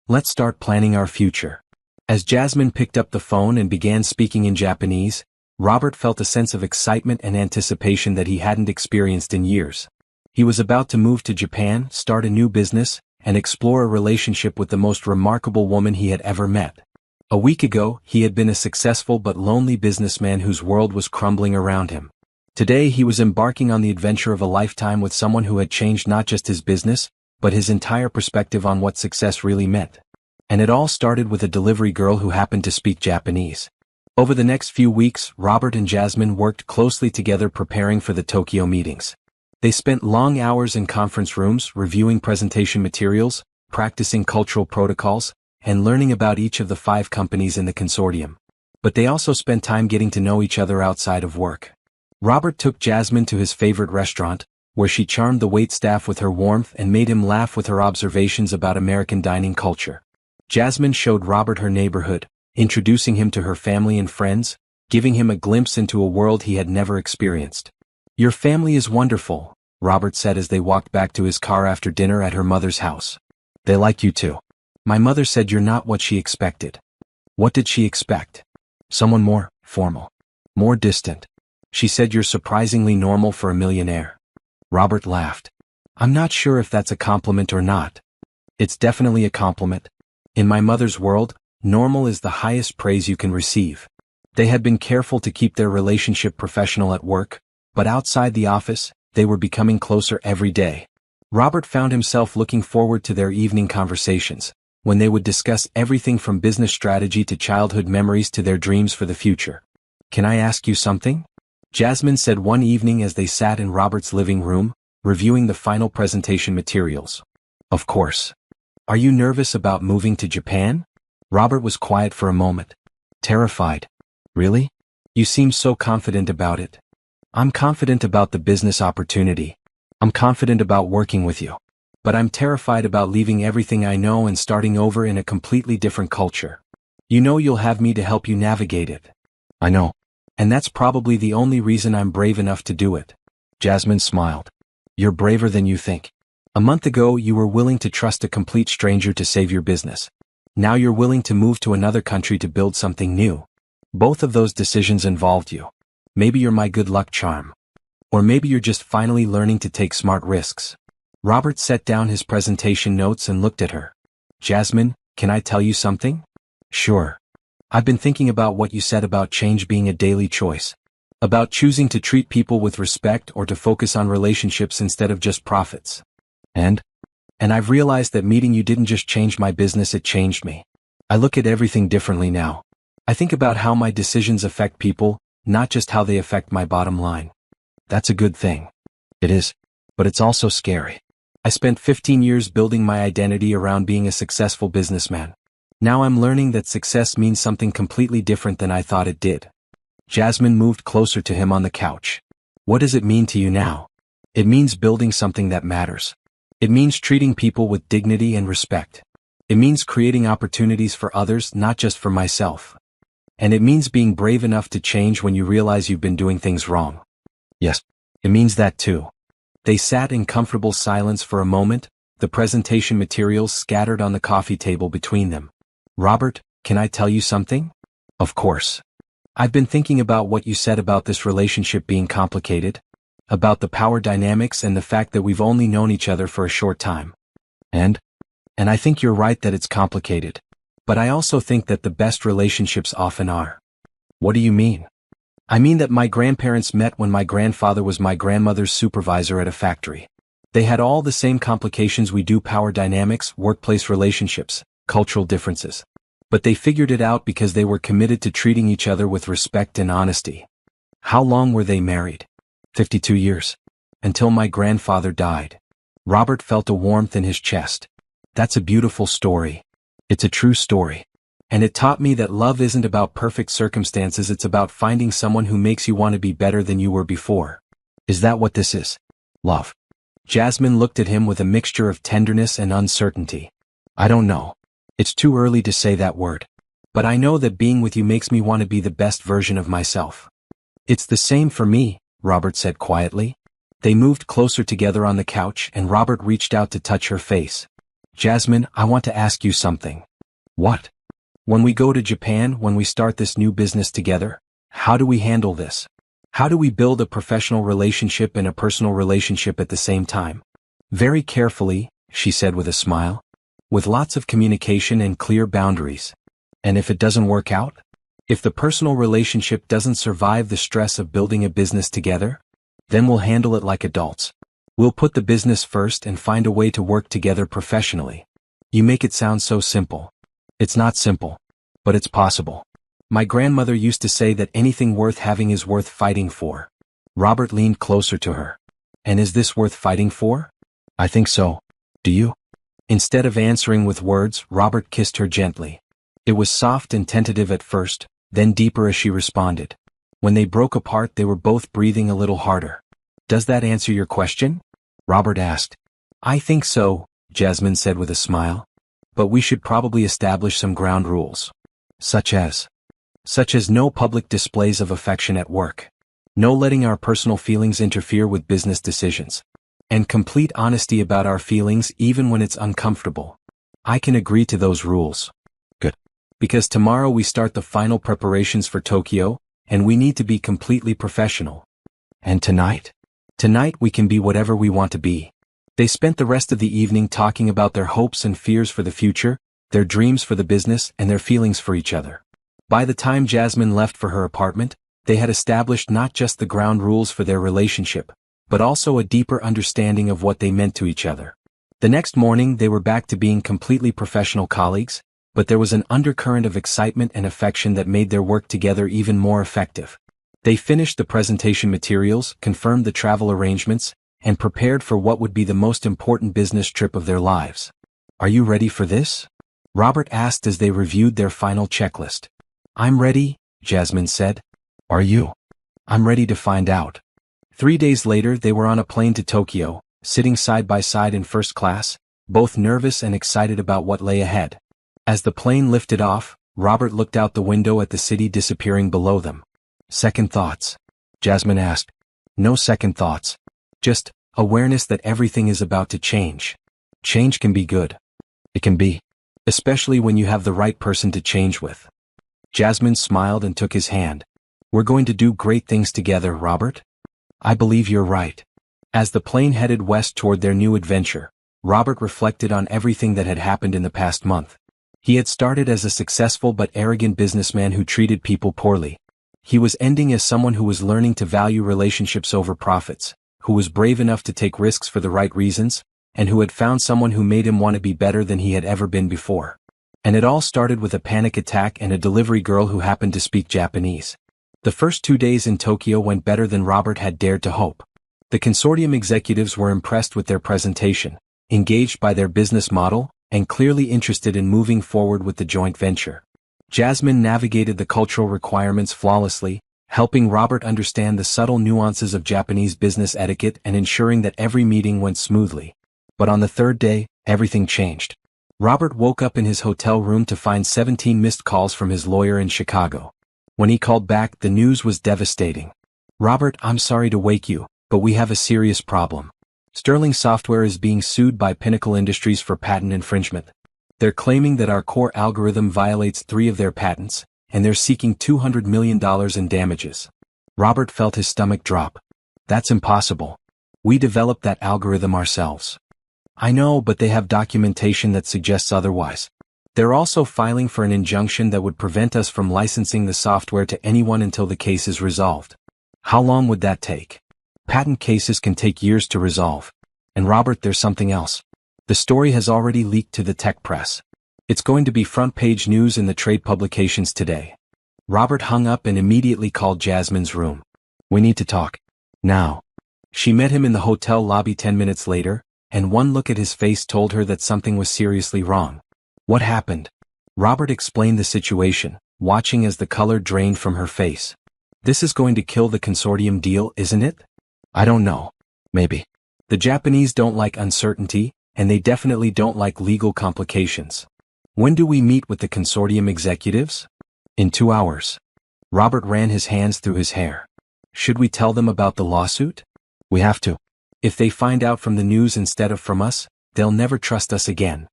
A: Let's start planning our future. As Jasmine picked up the phone and began speaking in Japanese, Robert felt a sense of excitement and anticipation that he hadn't experienced in years. He was about to move to Japan, start a new business, and explore a relationship with the most remarkable woman he had ever met. A week ago, he had been a successful but lonely businessman whose world was crumbling around him. Today he was embarking on the adventure of a lifetime with someone who had changed not just his business, but his entire perspective on what success really meant. And it all started with a delivery girl who happened to speak Japanese. Over the next few weeks, Robert and Jasmine worked closely together preparing for the Tokyo meetings. They spent long hours in conference rooms reviewing presentation materials, practicing cultural protocols, and learning about each of the 5 companies in the consortium. But they also spent time getting to know each other outside of work. Robert took Jasmine to his favorite restaurant, where she charmed the waitstaff with her warmth and made him laugh with her observations about American dining culture. Jasmine showed Robert her neighborhood, introducing him to her family and friends, giving him a glimpse into a world he had never experienced. Your family is wonderful, Robert said as they walked back to his car after dinner at her mother's house. They like you too. My mother said you're not what she expected. What did she expect? Someone more formal. More distant. She said you're surprisingly normal for a millionaire. Robert laughed. I'm not sure if that's a compliment or not. It's definitely a compliment. In my mother's world, normal is the highest praise you can receive. They had been careful to keep their relationship professional at work, but outside the office, they were becoming closer every day. Robert found himself looking forward to their evening conversations, when they would discuss everything from business strategy to childhood memories to their dreams for the future. Can I ask you something? Jasmine said one evening as they sat in Robert's living room, reviewing the final presentation materials. Of course. Are you nervous about moving to Japan? Robert was quiet for a moment. Terrified. Really? You seem so confident about it. I'm confident about the business opportunity. I'm confident about working with you. But I'm terrified about leaving everything I know and starting over in a completely different culture. You know you'll have me to help you navigate it. I know. And that's probably the only reason I'm brave enough to do it. Jasmine smiled. You're braver than you think. A month ago you were willing to trust a complete stranger to save your business. Now you're willing to move to another country to build something new. Both of those decisions involved you. Maybe you're my good luck charm. Or maybe you're just finally learning to take smart risks. Robert set down his presentation notes and looked at her. Jasmine, can I tell you something? Sure. I've been thinking about what you said about change being a daily choice. About choosing to treat people with respect or to focus on relationships instead of just profits. And I've realized that meeting you didn't just change my business, it changed me. I look at everything differently now. I think about how my decisions affect people, not just how they affect my bottom line. That's a good thing. It is. But it's also scary. I spent 15 years building my identity around being a successful businessman. Now I'm learning that success means something completely different than I thought it did. Jasmine moved closer to him on the couch. What does it mean to you now? It means building something that matters. It means treating people with dignity and respect. It means creating opportunities for others, not just for myself. And it means being brave enough to change when you realize you've been doing things wrong. Yes, it means that too. They sat in comfortable silence for a moment, the presentation materials scattered on the coffee table between them. Robert, can I tell you something? Of course. I've been thinking about what you said about this relationship being complicated. About the power dynamics and the fact that we've only known each other for a short time. And I think you're right that it's complicated. But I also think that the best relationships often are. What do you mean? I mean that my grandparents met when my grandfather was my grandmother's supervisor at a factory. They had all the same complications we do: power dynamics, workplace relationships, cultural differences. But they figured it out because they were committed to treating each other with respect and honesty. How long were they married? 52 years. Until my grandfather died. Robert felt a warmth in his chest. That's a beautiful story. It's a true story. And it taught me that love isn't about perfect circumstances, it's about finding someone who makes you want to be better than you were before. Is that what this is? Love. Jasmine looked at him with a mixture of tenderness and uncertainty. I don't know. It's too early to say that word. But I know that being with you makes me want to be the best version of myself. It's the same for me, Robert said quietly. They moved closer together on the couch and Robert reached out to touch her face. Jasmine, I want to ask you something. What? When we go to Japan, when we start this new business together, how do we handle this? How do we build a professional relationship and a personal relationship at the same time? Very carefully, she said with a smile. With lots of communication and clear boundaries. And if it doesn't work out? If the personal relationship doesn't survive the stress of building a business together? Then we'll handle it like adults. We'll put the business first and find a way to work together professionally. You make it sound so simple. It's not simple. But it's possible. My grandmother used to say that anything worth having is worth fighting for. Robert leaned closer to her. And is this worth fighting for? I think so. Do you? Instead of answering with words, Robert kissed her gently. It was soft and tentative at first, then deeper as she responded. When they broke apart, they were both breathing a little harder. Does that answer your question? Robert asked. I think so, Jasmine said with a smile. But we should probably establish some ground rules. Such as no public displays of affection at work. No letting our personal feelings interfere with business decisions. And complete honesty about our feelings even when it's uncomfortable. I can agree to those rules. Good. Because tomorrow we start the final preparations for Tokyo, and we need to be completely professional. And tonight? Tonight we can be whatever we want to be. They spent the rest of the evening talking about their hopes and fears for the future, their dreams for the business, and their feelings for each other. By the time Jasmine left for her apartment, they had established not just the ground rules for their relationship, but also a deeper understanding of what they meant to each other. The next morning they were back to being completely professional colleagues, but there was an undercurrent of excitement and affection that made their work together even more effective. They finished the presentation materials, confirmed the travel arrangements, and prepared for what would be the most important business trip of their lives. "Are you ready for this?" Robert asked as they reviewed their final checklist. "I'm ready," Jasmine said. "Are you?" "I'm ready to find out." 3 days later they were on a plane to Tokyo, sitting side by side in first class, both nervous and excited about what lay ahead. As the plane lifted off, Robert looked out the window at the city disappearing below them. "Second thoughts?" Jasmine asked. "No second thoughts. Just awareness that everything is about to change. Change can be good. It can be. Especially when you have the right person to change with." Jasmine smiled and took his hand. "We're going to do great things together, Robert. I believe you're right." As the plane headed west toward their new adventure, Robert reflected on everything that had happened in the past month. He had started as a successful but arrogant businessman who treated people poorly. He was ending as someone who was learning to value relationships over profits, who was brave enough to take risks for the right reasons, and who had found someone who made him want to be better than he had ever been before. And it all started with a panic attack and a delivery girl who happened to speak Japanese. The first 2 days in Tokyo went better than Robert had dared to hope. The consortium executives were impressed with their presentation, engaged by their business model, and clearly interested in moving forward with the joint venture. Jasmine navigated the cultural requirements flawlessly, helping Robert understand the subtle nuances of Japanese business etiquette and ensuring that every meeting went smoothly. But on the third day, everything changed. Robert woke up in his hotel room to find 17 missed calls from his lawyer in Chicago. When he called back, the news was devastating. "Robert, I'm sorry to wake you, but we have a serious problem. Sterling Software is being sued by Pinnacle Industries for patent infringement. They're claiming that our core algorithm violates 3 of their patents, and they're seeking $200 million in damages." Robert felt his stomach drop. "That's impossible. We developed that algorithm ourselves." "I know, but they have documentation that suggests otherwise. They're also filing for an injunction that would prevent us from licensing the software to anyone until the case is resolved." "How long would that take?" "Patent cases can take years to resolve. And Robert, there's something else. The story has already leaked to the tech press. It's going to be front-page news in the trade publications today." Robert hung up and immediately called Jasmine's room. "We need to talk. Now." She met him in the hotel lobby 10 minutes later, and one look at his face told her that something was seriously wrong. "What happened?" Robert explained the situation, watching as the color drained from her face. "This is going to kill the consortium deal, isn't it?" "I don't know. Maybe. The Japanese don't like uncertainty, and they definitely don't like legal complications. When do we meet with the consortium executives?" "In 2 hours." Robert ran his hands through his hair. "Should we tell them about the lawsuit?" "We have to. If they find out from the news instead of from us, they'll never trust us again.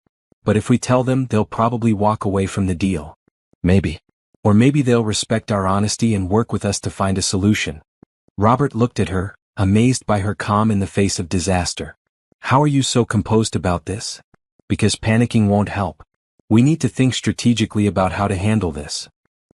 A: But if we tell them, they'll probably walk away from the deal." "Maybe. Or maybe they'll respect our honesty and work with us to find a solution." Robert looked at her, amazed by her calm in the face of disaster. "How are you so composed about this?" "Because panicking won't help. We need to think strategically about how to handle this."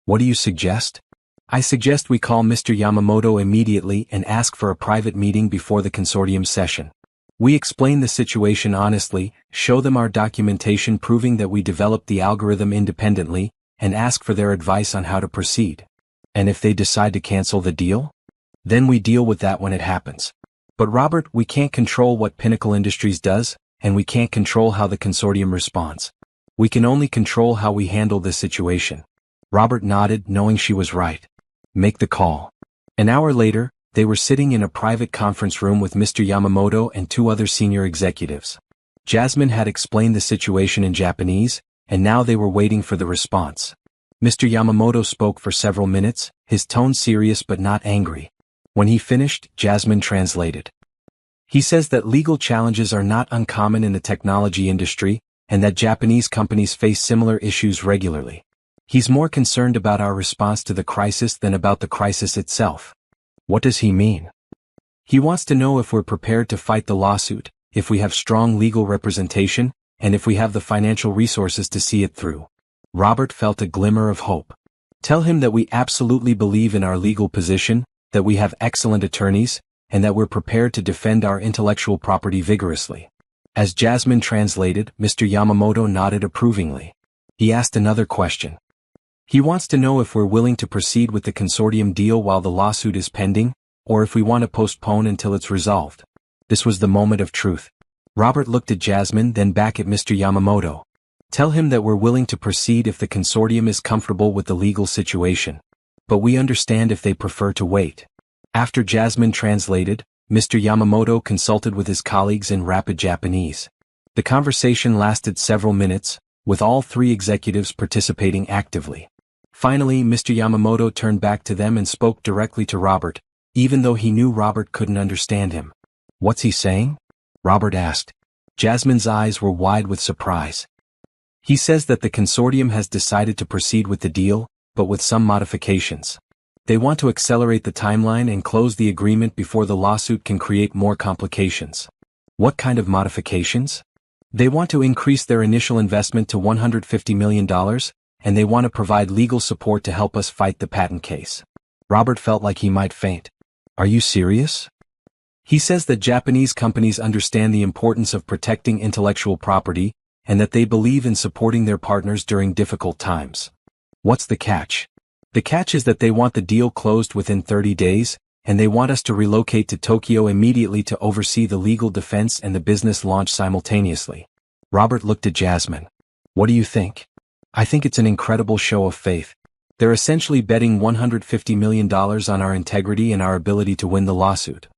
A: "What do you suggest?" "I suggest we call Mr. Yamamoto immediately and ask for a private meeting before the consortium session. We explain the situation honestly, show them our documentation proving that we developed the algorithm independently, and ask for their advice on how to proceed. And if they decide to cancel the deal? Then we deal with that when it happens. But Robert, we can't control what Pinnacle Industries does, and we can't control how the consortium responds. We can only control how we handle this situation." Robert nodded, knowing she was right. "Make the call." An hour later, they were sitting in a private conference room with Mr. Yamamoto and 2 other senior executives. Jasmine had explained the situation in Japanese, and now they were waiting for the response. Mr. Yamamoto spoke for several minutes, his tone serious but not angry. When he finished, Jasmine translated. He says that legal challenges are not uncommon in the technology industry, and that Japanese companies face similar issues regularly. He's more concerned about our response to the crisis than about the crisis itself. What does he mean? He wants to know if we're prepared to fight the lawsuit, if we have strong legal representation, and if we have the financial resources to see it through. Robert felt a glimmer of hope. Tell him that we absolutely believe in our legal position, that we have excellent attorneys, and that we're prepared to defend our intellectual property vigorously. As Jasmine translated, Mr. Yamamoto nodded approvingly. He asked another question. He wants to know if we're willing to proceed with the consortium deal while the lawsuit is pending, or if we want to postpone until it's resolved. This was the moment of truth. Robert looked at Jasmine, then back at Mr. Yamamoto. Tell him that we're willing to proceed if the consortium is comfortable with the legal situation. But we understand if they prefer to wait. After Jasmine translated, Mr. Yamamoto consulted with his colleagues in rapid Japanese. The conversation lasted several minutes, with all three executives participating actively. Finally, Mr. Yamamoto turned back to them and spoke directly to Robert, even though he knew Robert couldn't understand him. What's he saying? Robert asked. Jasmine's eyes were wide with surprise. He says that the consortium has decided to proceed with the deal, but with some modifications. They want to accelerate the timeline and close the agreement before the lawsuit can create more complications. What kind of modifications? They want to increase their initial investment to $150 million, and they want to provide legal support to help us fight the patent case. Robert felt like he might faint. Are you serious? He says that Japanese companies understand the importance of protecting intellectual property, and that they believe in supporting their partners during difficult times. What's the catch? The catch is that they want the deal closed within 30 days, and they want us to relocate to Tokyo immediately to oversee the legal defense and the business launch simultaneously. Robert looked at Jasmine. What do you think? I think it's an incredible show of faith. They're essentially betting $150 million on our integrity and our ability to win the lawsuit.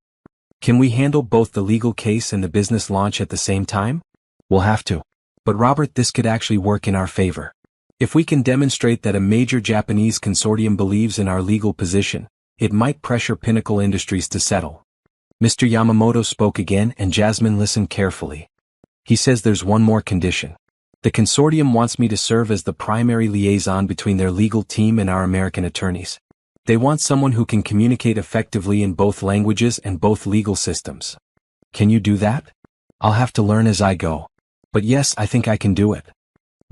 A: Can we handle both the legal case and the business launch at the same time? We'll have to. But Robert, this could actually work in our favor. If we can demonstrate that a major Japanese consortium believes in our legal position, it might pressure Pinnacle Industries to settle. Mr. Yamamoto spoke again, and Jasmine listened carefully. He says there's one more condition. The consortium wants me to serve as the primary liaison between their legal team and our American attorneys. They want someone who can communicate effectively in both languages and both legal systems. Can you do that? I'll have to learn as I go. But yes, I think I can do it.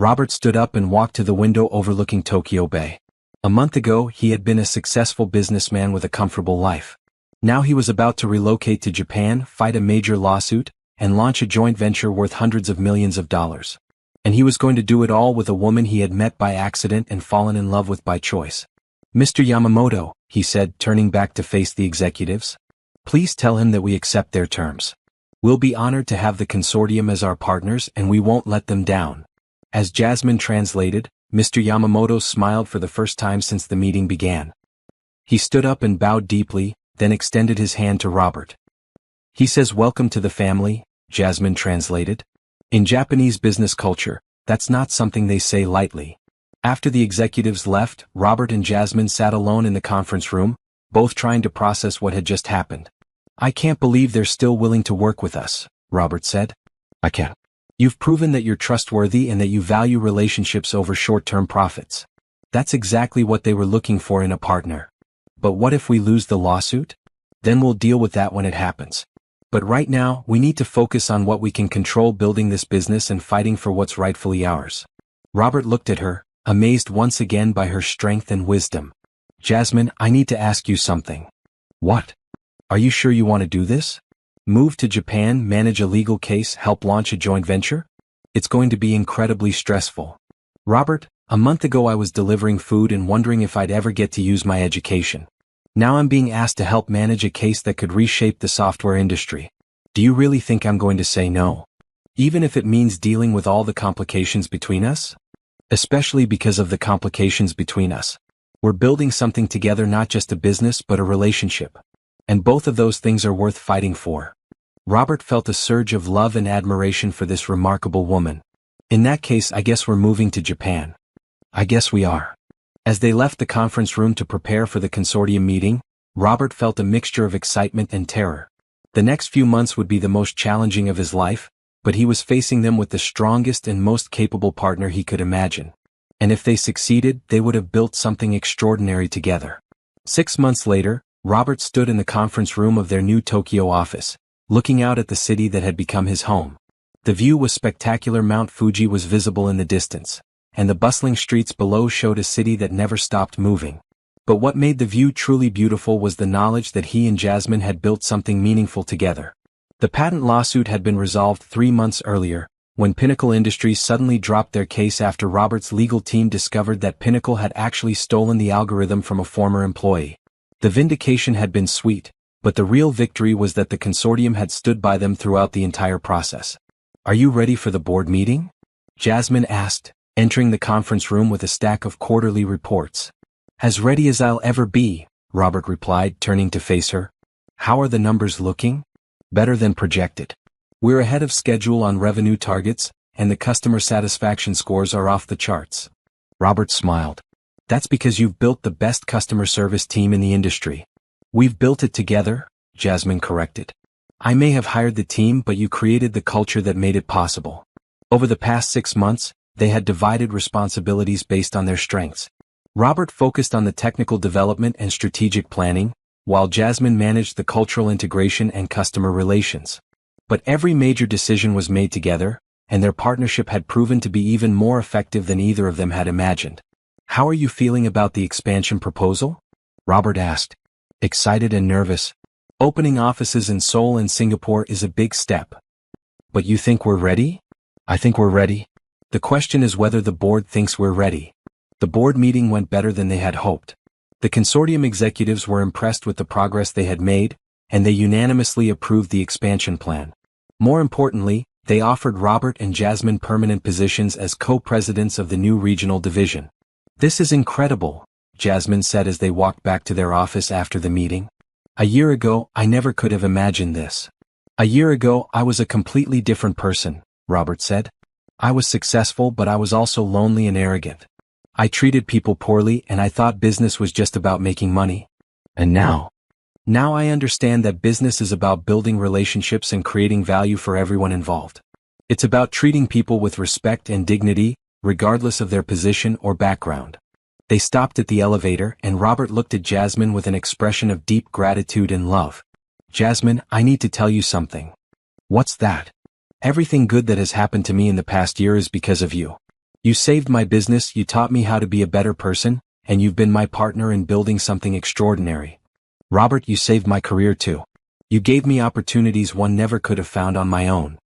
A: Robert stood up and walked to the window overlooking Tokyo Bay. A month ago, he had been a successful businessman with a comfortable life. Now he was about to relocate to Japan, fight a major lawsuit, and launch a joint venture worth hundreds of millions of dollars. And he was going to do it all with a woman he had met by accident and fallen in love with by choice. Mr. Yamamoto, he said, turning back to face the executives, please tell him that we accept their terms. We'll be honored to have the consortium as our partners, and we won't let them down. As Jasmine translated, Mr. Yamamoto smiled for the first time since the meeting began. He stood up and bowed deeply, then extended his hand to Robert. He says, welcome to the family, Jasmine translated. In Japanese business culture, that's not something they say lightly. After the executives left, Robert and Jasmine sat alone in the conference room, both trying to process what had just happened. I can't believe they're still willing to work with us, Robert said. I can't. You've proven that you're trustworthy and that you value relationships over short-term profits. That's exactly what they were looking for in a partner. But what if we lose the lawsuit? Then we'll deal with that when it happens. But right now, we need to focus on what we can control, building this business and fighting for what's rightfully ours. Robert looked at her, amazed once again by her strength and wisdom. Jasmine, I need to ask you something. What? Are you sure you want to do this? Move to Japan, manage a legal case, help launch a joint venture? It's going to be incredibly stressful. Robert, a month ago I was delivering food and wondering if I'd ever get to use my education. Now I'm being asked to help manage a case that could reshape the software industry. Do you really think I'm going to say no? Even if it means dealing with all the complications between us? Especially because of the complications between us. We're building something together, not just a business but a relationship. And both of those things are worth fighting for. Robert felt a surge of love and admiration for this remarkable woman. In that case, I guess we're moving to Japan. I guess we are. As they left the conference room to prepare for the consortium meeting, Robert felt a mixture of excitement and terror. The next few months would be the most challenging of his life, but he was facing them with the strongest and most capable partner he could imagine. And if they succeeded, they would have built something extraordinary together. 6 months later, Robert stood in the conference room of their new Tokyo office, looking out at the city that had become his home. The view was spectacular. Mount Fuji was visible in the distance, and the bustling streets below showed a city that never stopped moving. But what made the view truly beautiful was the knowledge that he and Jasmine had built something meaningful together. The patent lawsuit had been resolved 3 months earlier, when Pinnacle Industries suddenly dropped their case after Robert's legal team discovered that Pinnacle had actually stolen the algorithm from a former employee. The vindication had been sweet, but the real victory was that the consortium had stood by them throughout the entire process. "Are you ready for the board meeting?" Jasmine asked, entering the conference room with a stack of quarterly reports. "As ready as I'll ever be," Robert replied, turning to face her. "How are the numbers looking?" "Better than projected. We're ahead of schedule on revenue targets, and the customer satisfaction scores are off the charts." Robert smiled. "That's because you've built the best customer service team in the industry." "We've built it together," Jasmine corrected. "I may have hired the team, but you created the culture that made it possible." Over the past 6 months, they had divided responsibilities based on their strengths. Robert focused on the technical development and strategic planning, while Jasmine managed the cultural integration and customer relations. But every major decision was made together, and their partnership had proven to be even more effective than either of them had imagined. "How are you feeling about the expansion proposal?" Robert asked. "Excited and nervous. Opening offices in Seoul and Singapore is a big step." "But you think we're ready?" "I think we're ready. The question is whether the board thinks we're ready." The board meeting went better than they had hoped. The consortium executives were impressed with the progress they had made, and they unanimously approved the expansion plan. More importantly, they offered Robert and Jasmine permanent positions as co-presidents of the new regional division. "This is incredible," Jasmine said as they walked back to their office after the meeting. "A year ago, I never could have imagined this." "A year ago, I was a completely different person," Robert said. "I was successful, but I was also lonely and arrogant. I treated people poorly, and I thought business was just about making money. And now I understand that business is about building relationships and creating value for everyone involved. It's about treating people with respect and dignity, regardless of their position or background." They stopped at the elevator, and Robert looked at Jasmine with an expression of deep gratitude and love. "Jasmine, I need to tell you something." "What's that?" "Everything good that has happened to me in the past year is because of you. You saved my business, you taught me how to be a better person, and you've been my partner in building something extraordinary." "Robert, you saved my career too. You gave me opportunities one never could have found on my own.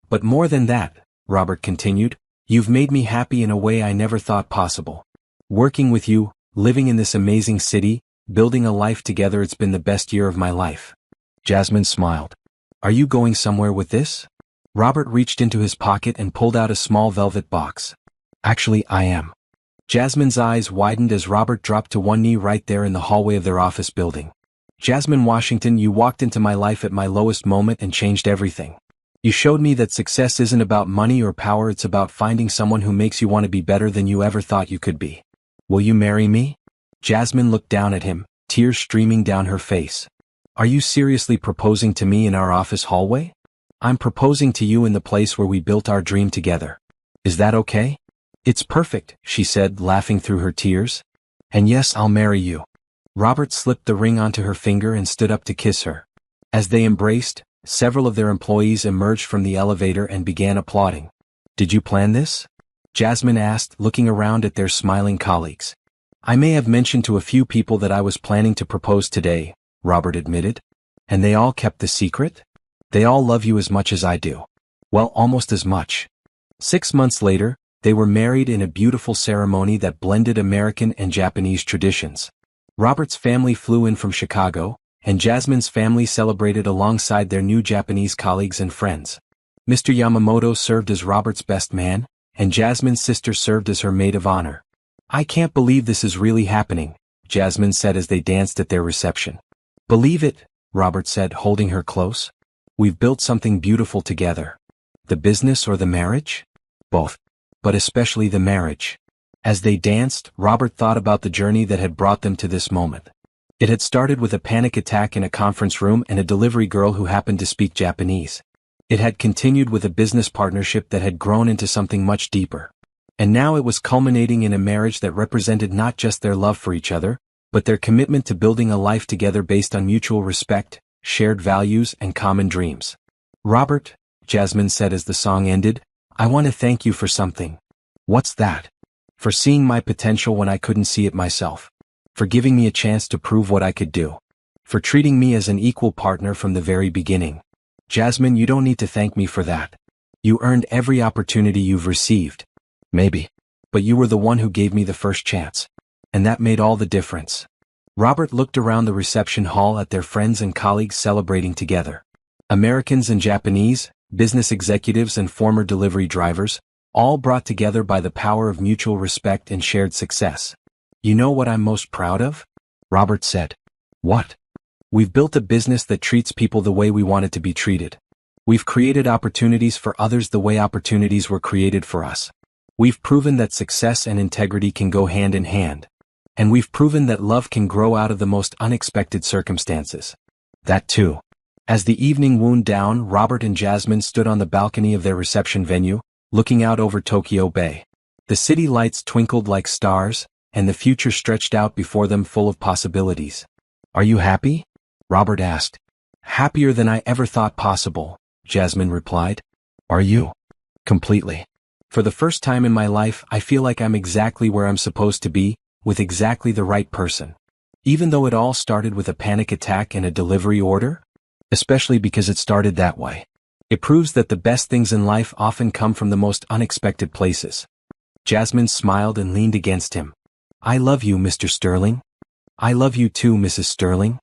A: But more than that," Robert continued, "you've made me happy in a way I never thought possible. Working with you, living in this amazing city, building a life together, it's been the best year of my life." Jasmine smiled. "Are you going somewhere with this?" Robert reached into his pocket and pulled out a small velvet box. "Actually, I am." Jasmine's eyes widened as Robert dropped to one knee right there in the hallway of their office building. "Jasmine Washington, you walked into my life at my lowest moment and changed everything. You showed me that success isn't about money or power, it's about finding someone who makes you want to be better than you ever thought you could be. Will you marry me?" Jasmine looked down at him, tears streaming down her face. "Are you seriously proposing to me in our office hallway?" "I'm proposing to you in the place where we built our dream together. Is that okay?" "It's perfect," she said, laughing through her tears. "And yes, I'll marry you." Robert slipped the ring onto her finger and stood up to kiss her. As they embraced, several of their employees emerged from the elevator and began applauding. "Did you plan this?" Jasmine asked, looking around at their smiling colleagues. "I may have mentioned to a few people that I was planning to propose today," Robert admitted. "And they all kept the secret?" "They all love you as much as I do." "Well, almost as much." 6 months later, they were married in a beautiful ceremony that blended American and Japanese traditions. Robert's family flew in from Chicago, and Jasmine's family celebrated alongside their new Japanese colleagues and friends. Mr. Yamamoto served as Robert's best man, and Jasmine's sister served as her maid of honor. "I can't believe this is really happening," Jasmine said as they danced at their reception. "Believe it," Robert said, holding her close. "We've built something beautiful together." "The business or the marriage?" "Both. But especially the marriage." As they danced, Robert thought about the journey that had brought them to this moment. It had started with a panic attack in a conference room and a delivery girl who happened to speak Japanese. It had continued with a business partnership that had grown into something much deeper. And now it was culminating in a marriage that represented not just their love for each other, but their commitment to building a life together based on mutual respect, shared values, and common dreams. "Robert," Jasmine said as the song ended, "I want to thank you for something." "What's that?" "For seeing my potential when I couldn't see it myself. For giving me a chance to prove what I could do. For treating me as an equal partner from the very beginning." "Jasmine, you don't need to thank me for that. You earned every opportunity you've received." "Maybe. But you were the one who gave me the first chance. And that made all the difference." Robert looked around the reception hall at their friends and colleagues celebrating together. Americans and Japanese, business executives and former delivery drivers, all brought together by the power of mutual respect and shared success. "You know what I'm most proud of?" Robert said. "What?" "We've built a business that treats people the way we wanted to be treated. We've created opportunities for others the way opportunities were created for us. We've proven that success and integrity can go hand in hand. And we've proven that love can grow out of the most unexpected circumstances." "That too." As the evening wound down, Robert and Jasmine stood on the balcony of their reception venue, looking out over Tokyo Bay. The city lights twinkled like stars, and the future stretched out before them full of possibilities. "Are you happy?" Robert asked. "Happier than I ever thought possible," Jasmine replied. "Are you?" "Completely. For the first time in my life, I feel like I'm exactly where I'm supposed to be, with exactly the right person. Even though it all started with a panic attack and a delivery order? Especially because it started that way. It proves that the best things in life often come from the most unexpected places." Jasmine smiled and leaned against him. "I love you, Mr. Sterling." "I love you too, Mrs. Sterling."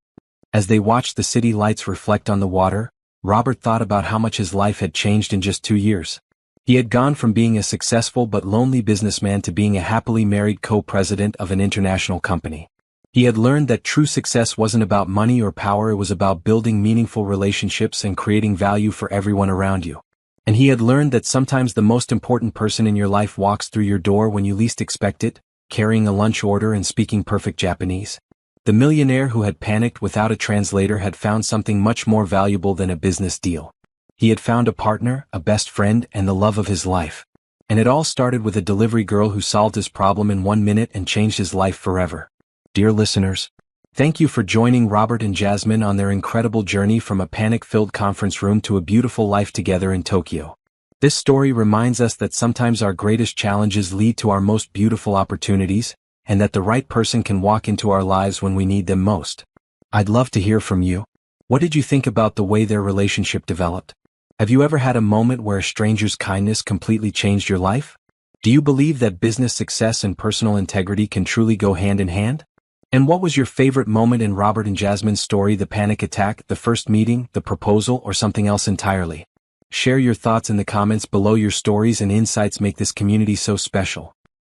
A: As they watched the city lights reflect on the water, Robert thought about how much his life had changed in just 2 years. He had gone from being a successful but lonely businessman to being a happily married co-president of an international company. He had learned that true success wasn't about money or power, it was about building meaningful relationships and creating value for everyone around you. And he had learned that sometimes the most important person in your life walks through your door when you least expect it, carrying a lunch order and speaking perfect Japanese. The millionaire who had panicked without a translator had found something much more valuable than a business deal. He had found a partner, a best friend, and the love of his life. And it all started with a delivery girl who solved his problem in 1 minute and changed his life forever. Dear listeners, thank you for joining Robert and Jasmine on their incredible journey from a panic-filled conference room to a beautiful life together in Tokyo. This story reminds us that sometimes our greatest challenges lead to our most beautiful opportunities, and that the right person can walk into our lives when we need them most. I'd love to hear from you. What did you think about the way their relationship developed? Have you ever had a moment where a stranger's kindness completely changed your life? Do you believe that business success and personal integrity can truly go hand in hand? And what was your favorite moment in Robert and Jasmine's story, the panic attack, the first meeting, the proposal, or something else entirely? Share your thoughts in the comments below. Your stories and insights make this community so special.